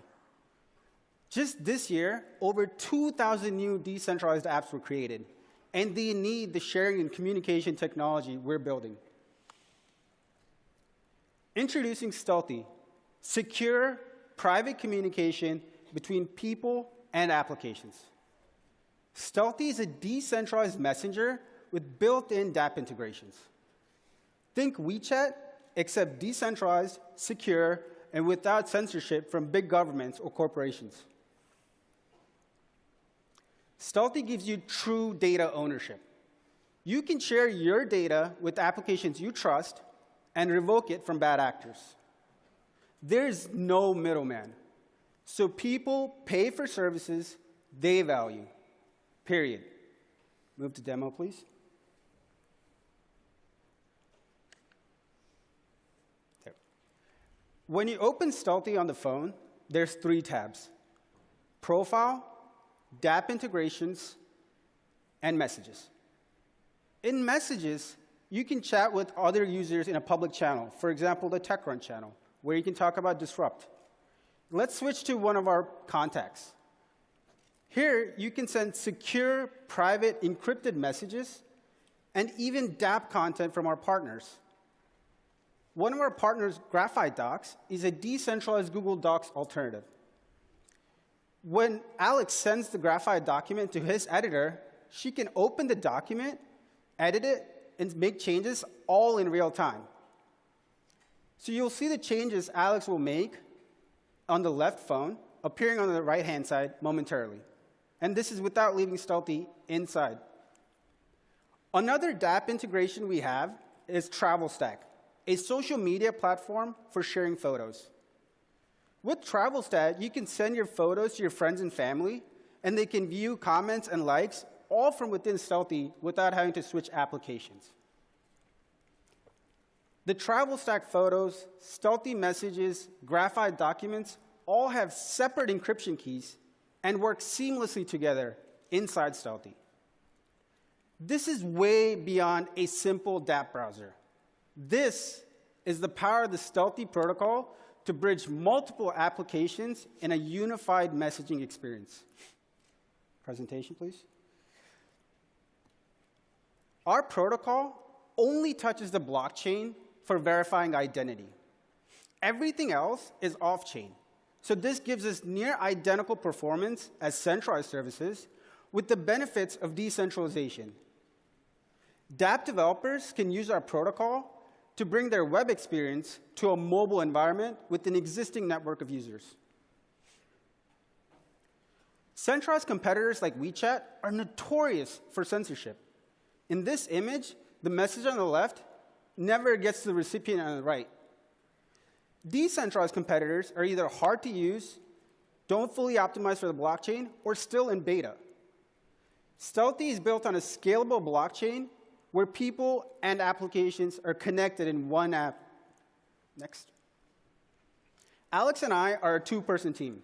Just this year, over 2,000 new decentralized apps were created, and they need the sharing and communication technology we're building. Introducing Stealthy, secure, private communication between people and applications. Stealthy is a decentralized messenger with built-in dApp integrations. Think WeChat, except decentralized, secure, and without censorship from big governments or corporations. Stealthy gives you true data ownership. You can share your data with applications you trust and revoke it from bad actors. There's no middleman. So people pay for services they value, period. Move to demo, please. There. When you open Stealthy on the phone, there's 3 tabs: Profile, dApp integrations, and Messages. In Messages, you can chat with other users in a public channel, for example, the TechCrunch channel, where you can talk about Disrupt. Let's switch to one of our contacts. Here, you can send secure, private, encrypted messages and even dApp content from our partners. One of our partners, Graphite Docs, is a decentralized Google Docs alternative. When Alex sends the Graphite document to his editor, she can open the document, edit it, and make changes all in real time. So you'll see the changes Alex will make on the left phone appearing on the right-hand side momentarily. And this is without leaving Stealthy inside. Another dApp integration we have is TravelStack, a social media platform for sharing photos. With TravelStack, you can send your photos to your friends and family, and they can view comments and likes all from within Stealthy without having to switch applications. The TravelStack photos, Stealthy messages, Graphite documents all have separate encryption keys and work seamlessly together inside Stealthy. This is way beyond a simple dApp browser. This is the power of the Stealthy protocol to bridge multiple applications in a unified messaging experience. Presentation, please. Our protocol only touches the blockchain for verifying identity. Everything else is off-chain. So this gives us near identical performance as centralized services with the benefits of decentralization. dApp developers can use our protocol to bring their web experience to a mobile environment with an existing network of users. Centralized competitors like WeChat are notorious for censorship. In this image, the message on the left never gets to the recipient on the right. Decentralized competitors are either hard to use, don't fully optimize for the blockchain, or still in beta. Stealthy is built on a scalable blockchain where people and applications are connected in one app. Next. Alex and I are a 2-person team.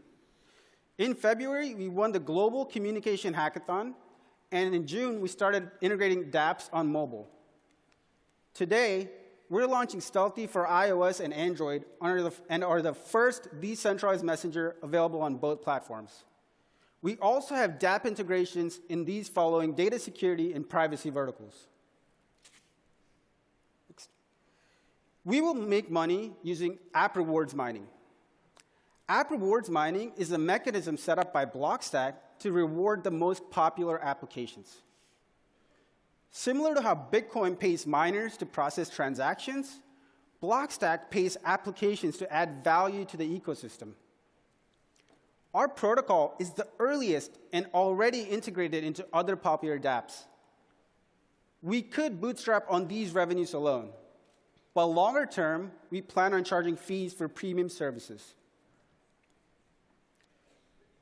In February, we won the Global Communication Hackathon, and in June, we started integrating dApps on mobile. Today, we're launching Stealthy for iOS and Android and are the first decentralized messenger available on both platforms. We also have dApp integrations in these following data security and privacy verticals. Next. We will make money using app rewards mining. App rewards mining is a mechanism set up by Blockstack to reward the most popular applications. Similar to how Bitcoin pays miners to process transactions, Blockstack pays applications to add value to the ecosystem. Our protocol is the earliest and already integrated into other popular dApps. We could bootstrap on these revenues alone, but longer term, we plan on charging fees for premium services.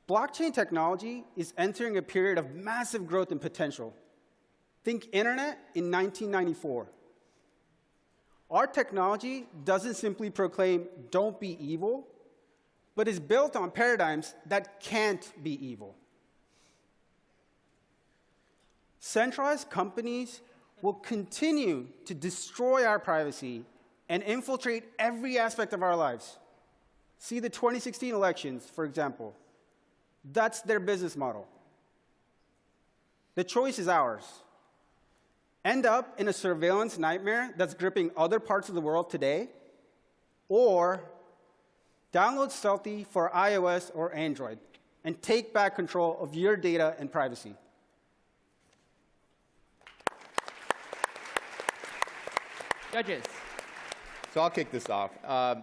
Blockchain technology is entering a period of massive growth and potential. Think internet in 1994. Our technology doesn't simply proclaim, don't be evil, but is built on paradigms that can't be evil. Centralized companies will continue to destroy our privacy and infiltrate every aspect of our lives. See the 2016 elections, for example. That's their business model. The choice is ours. End up in a surveillance nightmare that's gripping other parts of the world today, or download Stealthy for iOS or Android and take back control of your data and privacy. Judges. So I'll kick this off.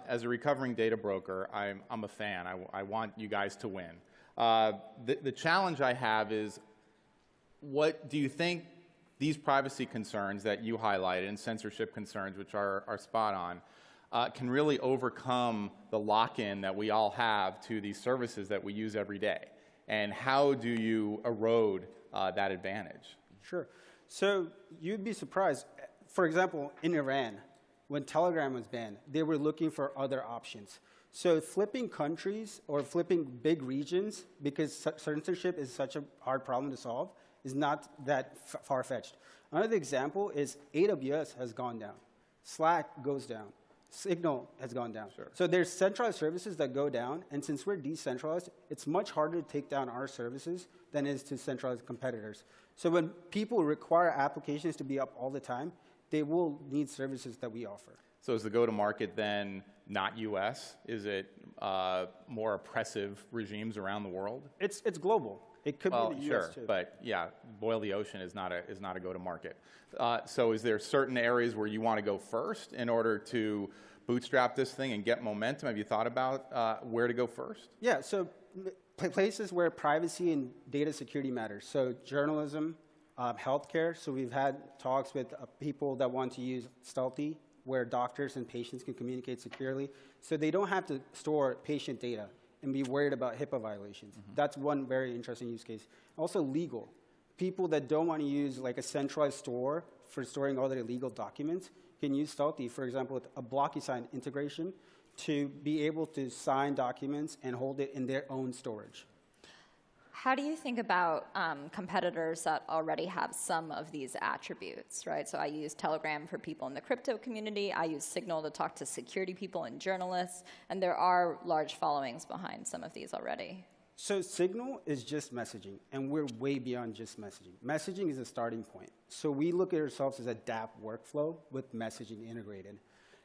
As a recovering data broker, I'm a fan. I want you guys to win. The challenge I have is, what do you think these privacy concerns that you highlighted and censorship concerns, which are spot on, can really overcome the lock-in that we all have to these services that we use every day? And how do you erode that advantage? Sure. So you'd be surprised. For example, in Iran, when Telegram was banned, they were looking for other options. So flipping countries or flipping big regions, because censorship is such a hard problem to solve, is not that far-fetched. Another example is AWS has gone down. Slack goes down. Signal has gone down. Sure. So there's centralized services that go down, and since we're decentralized, it's much harder to take down our services than it is to centralized competitors. So when people require applications to be up all the time, they will need services that we offer. So is the go-to-market then not U.S.? Is it more oppressive regimes around the world? It's global. It could be the U.S. too. But yeah, boil the ocean is not a go-to-market. So is there certain areas where you want to go first in order to bootstrap this thing and get momentum? Have you thought about where to go first? Yeah, so places where privacy and data security matters. So journalism, healthcare. So we've had talks with people that want to use Stealthy, where doctors and patients can communicate securely, so they don't have to store patient data and be worried about HIPAA violations. Mm-hmm. That's one very interesting use case. Also legal. People that don't want to use like a centralized store for storing all their legal documents can use Stealthy, for example, with a BlockSign integration to be able to sign documents and hold it in their own storage. How do you think about competitors that already have some of these attributes, right? So I use Telegram for people in the crypto community. I use Signal to talk to security people and journalists. And there are large followings behind some of these already. So Signal is just messaging, and we're way beyond just messaging. Messaging is a starting point. So we look at ourselves as a dApp workflow with messaging integrated.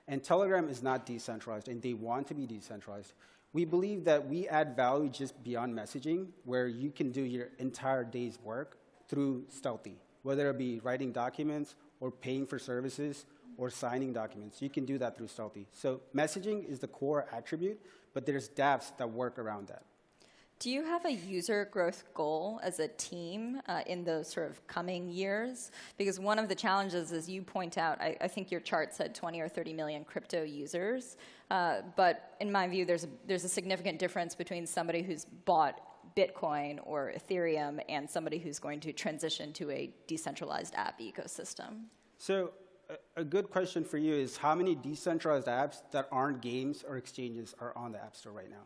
And Telegram is not decentralized, and they want to be decentralized. We believe that we add value just beyond messaging, where you can do your entire day's work through Stealthy, whether it be writing documents or paying for services or signing documents. You can do that through Stealthy. So messaging is the core attribute, but there's dApps that work around that. Do you have a user growth goal as a team in those sort of coming years? Because one of the challenges, as you point out, I think your chart said 20 or 30 million crypto users. But in my view, there's a significant difference between somebody who's bought Bitcoin or Ethereum and somebody who's going to transition to a decentralized app ecosystem. So a good question for you is, how many decentralized apps that aren't games or exchanges are on the App Store right now?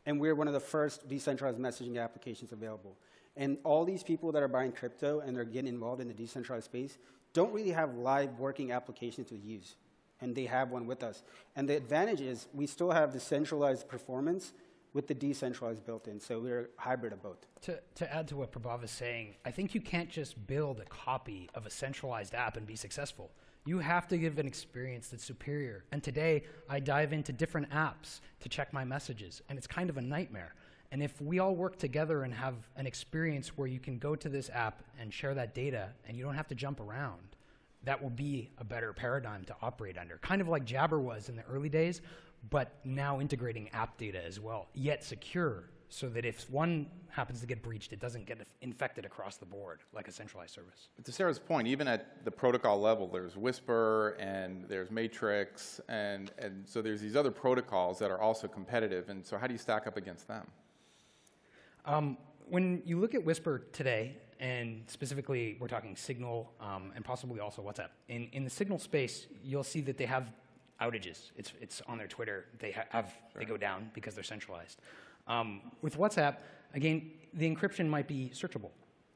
And we're one of the first decentralized messaging applications available. And all these people that are buying crypto and they're getting involved in the decentralized space don't really have live working applications to use. And they have one with us. And the advantage is we still have the centralized performance with the decentralized built in. So we're a hybrid of both. To add to what Prabhav is saying, I think you can't just build a copy of a centralized app and be successful. You have to give an experience that's superior. And today, I dive into different apps to check my messages, and it's kind of a nightmare. And if we all work together and have an experience where you can go to this app and share that data, and you don't have to jump around, that will be a better paradigm to operate under. Kind of like Jabber was in the early days, but now integrating app data as well, yet secure, so that if one happens to get breached, it doesn't get infected across the board like a centralized service. But to Sarah's point, even at the protocol level, there's Whisper and there's Matrix, and so there's these other protocols that are also competitive. And so how do you stack up against them? When you look at Whisper today, and specifically we're talking Signal and possibly also WhatsApp, in the Signal space, you'll see that they have outages. It's on their Twitter. They go down because they're centralized. With WhatsApp, again, the encryption might be searchable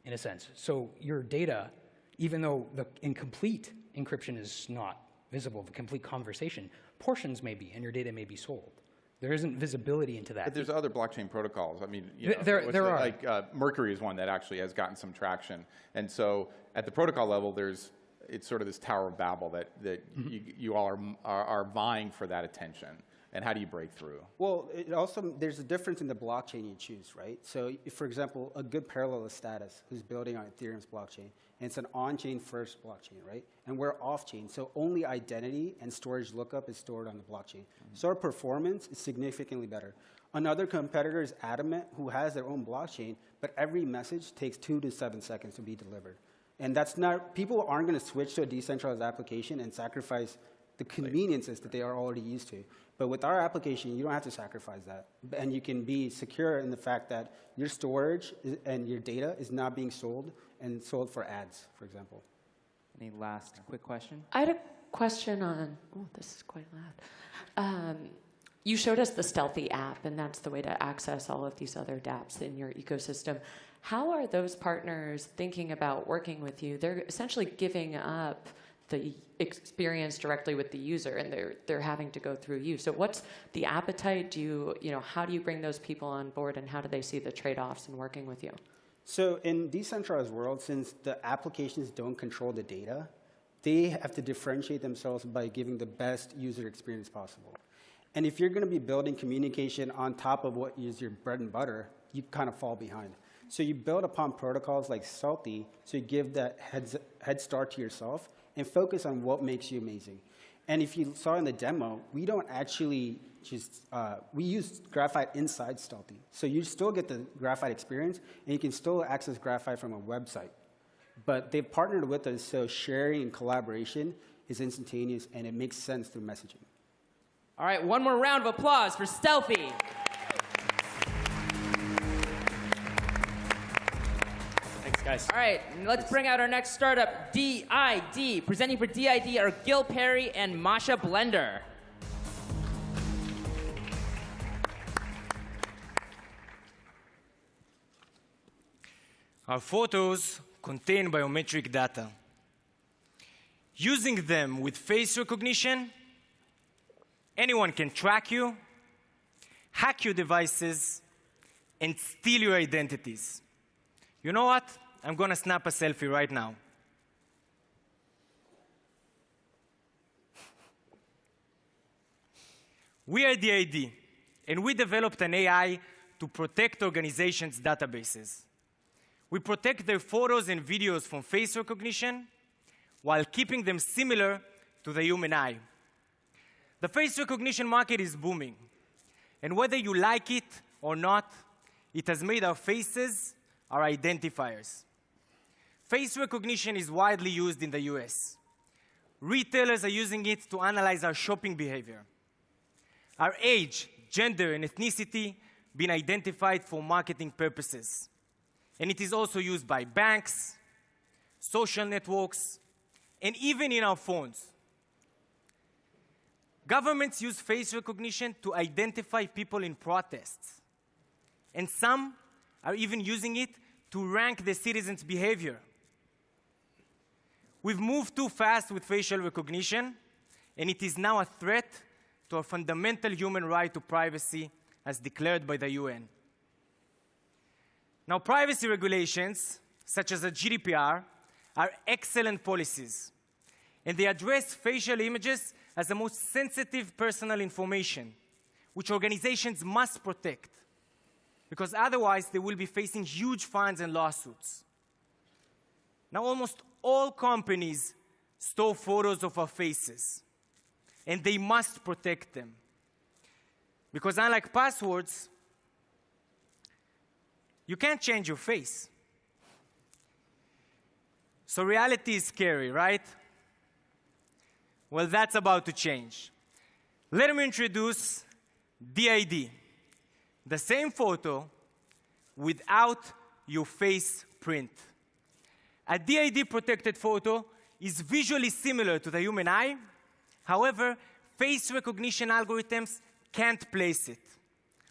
in a sense. So your data, even though the incomplete encryption is not visible, the complete conversation, portions may be, and your data may be sold. There isn't visibility into that. But there's other blockchain protocols. I mean, you know, there are. Like Mercury is one that actually has gotten some traction. And so at the protocol level, it's sort of this Tower of Babel that you all are vying for that attention. And how do you break through? Well, there's a difference in the blockchain you choose, right? So, if, for example, a good parallel is Status, who's building on Ethereum's blockchain, and it's an on-chain first blockchain, right? And we're off-chain, so only identity and storage lookup is stored on the blockchain. So our performance is significantly better. Another competitor is Adamant, who has their own blockchain, but every message takes 2 to 7 seconds to be delivered. And that's not, people aren't going to switch to a decentralized application and sacrifice the conveniences that they are already used to. But with our application, you don't have to sacrifice that. And you can be secure in the fact that your storage and your data is not being sold and sold for ads, for example. Any last quick question? I had a question on, oh, this is quite loud. You showed us the Stealthy app, and that's the way to access all of these other dApps in your ecosystem. How are those partners thinking about working with you? They're essentially giving up the experience directly with the user, and they're having to go through you. So what's the appetite? How do you bring those people on board, and how do they see the trade-offs in working with you? So in decentralized world, since the applications don't control the data, they have to differentiate themselves by giving the best user experience possible. And if you're going to be building communication on top of what is your bread and butter, you kind of fall behind. So you build upon protocols like Stealthy, so you give that head start to yourself and focus on what makes you amazing. And if you saw in the demo, we don't actually just, we use Graphite inside Stealthy. So you still get the Graphite experience, and you can still access Graphite from a website. But they've partnered with us, so sharing and collaboration is instantaneous, and it makes sense through messaging. All right, one more round of applause for Stealthy. Thanks, guys. All right, let's bring out our next startup, DID. Presenting for DID are Gil Perry and Masha Blender. Our photos contain biometric data. Using them with face recognition, anyone can track you, hack your devices, and steal your identities. You know what? I'm going to snap a selfie right now. We are DID, and we developed an AI to protect organizations' databases. We protect their photos and videos from face recognition while keeping them similar to the human eye. The face recognition market is booming, and whether you like it or not, it has made our faces our identifiers. Face recognition is widely used in the US. Retailers are using it to analyze our shopping behavior. Our age, gender, and ethnicity been identified for marketing purposes. And it is also used by banks, social networks, and even in our phones. Governments use face recognition to identify people in protests. and some are even using it to rank their citizens' behavior. We've moved too fast with facial recognition, and it is now a threat to a fundamental human right to privacy as declared by the UN. Now, privacy regulations, such as the GDPR, are excellent policies, and they address facial images as the most sensitive personal information, which organizations must protect, because otherwise they will be facing huge fines and lawsuits. Now, almost all companies store photos of our faces, and they must protect them. Because unlike passwords, you can't change your face. So reality is scary, right? Well, that's about to change. Let me introduce DID, the same photo without your face print. A DID-protected photo is visually similar to the human eye. However, face recognition algorithms can't place it.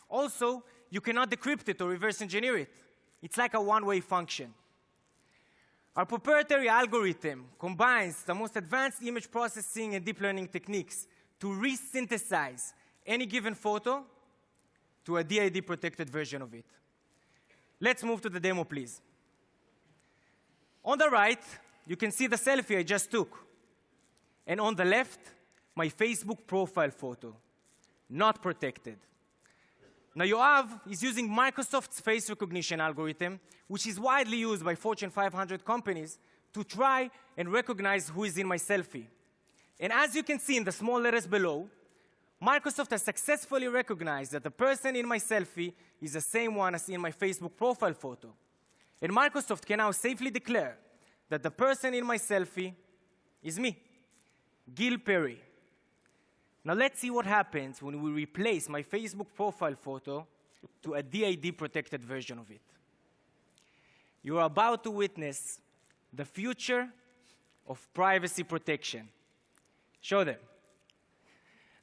Also, you cannot decrypt it or reverse engineer it. It's like a one-way function. Our proprietary algorithm combines the most advanced image processing and deep learning techniques to resynthesize any given photo to a DID-protected version of it. Let's move to the demo, please. On the right, you can see the selfie I just took. And on the left, my Facebook profile photo, not protected. Now, Yoav is using Microsoft's face recognition algorithm, which is widely used by Fortune 500 companies, to try and recognize who is in my selfie. And as you can see in the small letters below, Microsoft has successfully recognized that the person in my selfie is the same one as in my Facebook profile photo. And Microsoft can now safely declare that the person in my selfie is me, Gil Perry. Now let's see what happens when we replace my Facebook profile photo to a DID-protected version of it. You are about to witness the future of privacy protection. Show them.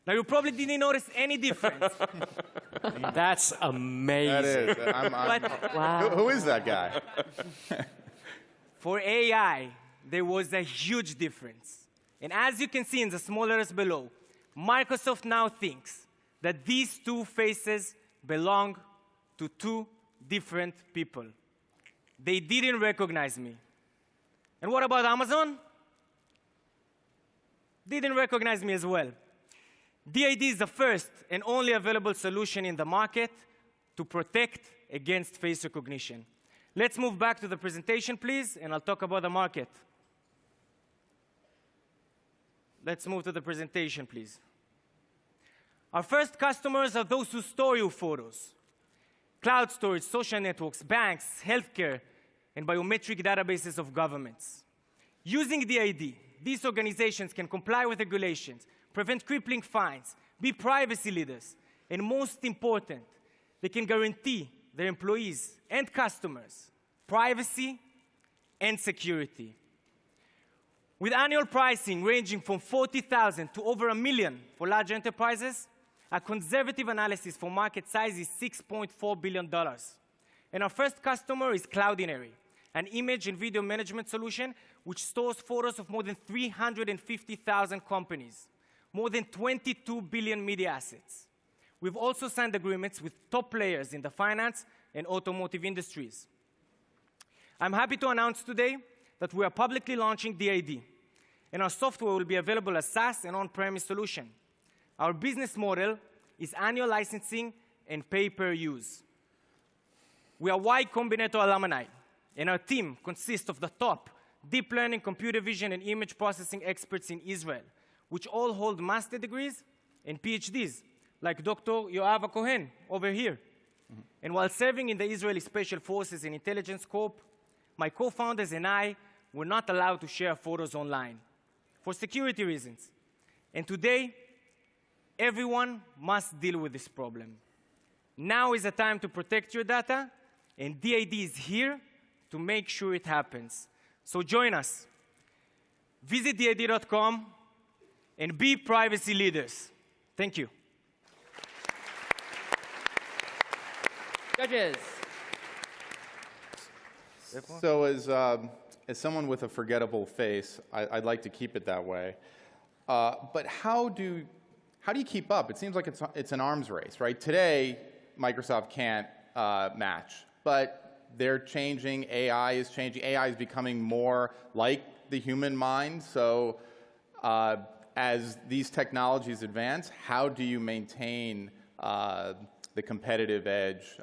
Now, you probably didn't notice any difference. That's amazing. That is. Wow. Who is that guy? For AI, there was a huge difference. And as you can see in the small letters below, Microsoft now thinks that these two faces belong to two different people. They didn't recognize me. And what about Amazon? Didn't recognize me as well. DID is the first and only available solution in the market to protect against face recognition. Let's move back to the presentation, please, and I'll talk about the market. Let's move to the presentation, please. Our first customers are those who store your photos. Cloud storage, social networks, banks, healthcare, and biometric databases of governments. Using DID, these organizations can comply with regulations, prevent crippling fines, be privacy leaders, and most important, they can guarantee their employees and customers privacy and security. With annual pricing ranging from $40,000 to over $1 million for large enterprises, a conservative analysis for market size is $6.4 billion. And our first customer is Cloudinary, an image and video management solution which stores photos of more than 350,000 companies, more than 22 billion media assets. We've also signed agreements with top players in the finance and automotive industries. I'm happy to announce today that we are publicly launching DID, and our software will be available as SaaS and on-premise solution. Our business model is annual licensing and pay-per-use. We are Y Combinator alumni, and our team consists of the top deep learning, computer vision, and image processing experts in Israel, which all hold master degrees and PhDs, like Dr. Yoav Cohen over here. And while serving in the Israeli Special Forces and Intelligence Corps, my co-founders and I were not allowed to share photos online for security reasons. And today, everyone must deal with this problem. Now is the time to protect your data, and DID is here to make sure it happens. So join us. Visit DID.com and be privacy leaders. Thank you. Judges. So as someone with a forgettable face, I'd like to keep it that way. But how do you keep up? It seems like it's an arms race, right? Today, Microsoft can't match, but they're changing. AI is changing. AI is becoming more like the human mind. So as these technologies advance, how do you maintain the competitive edge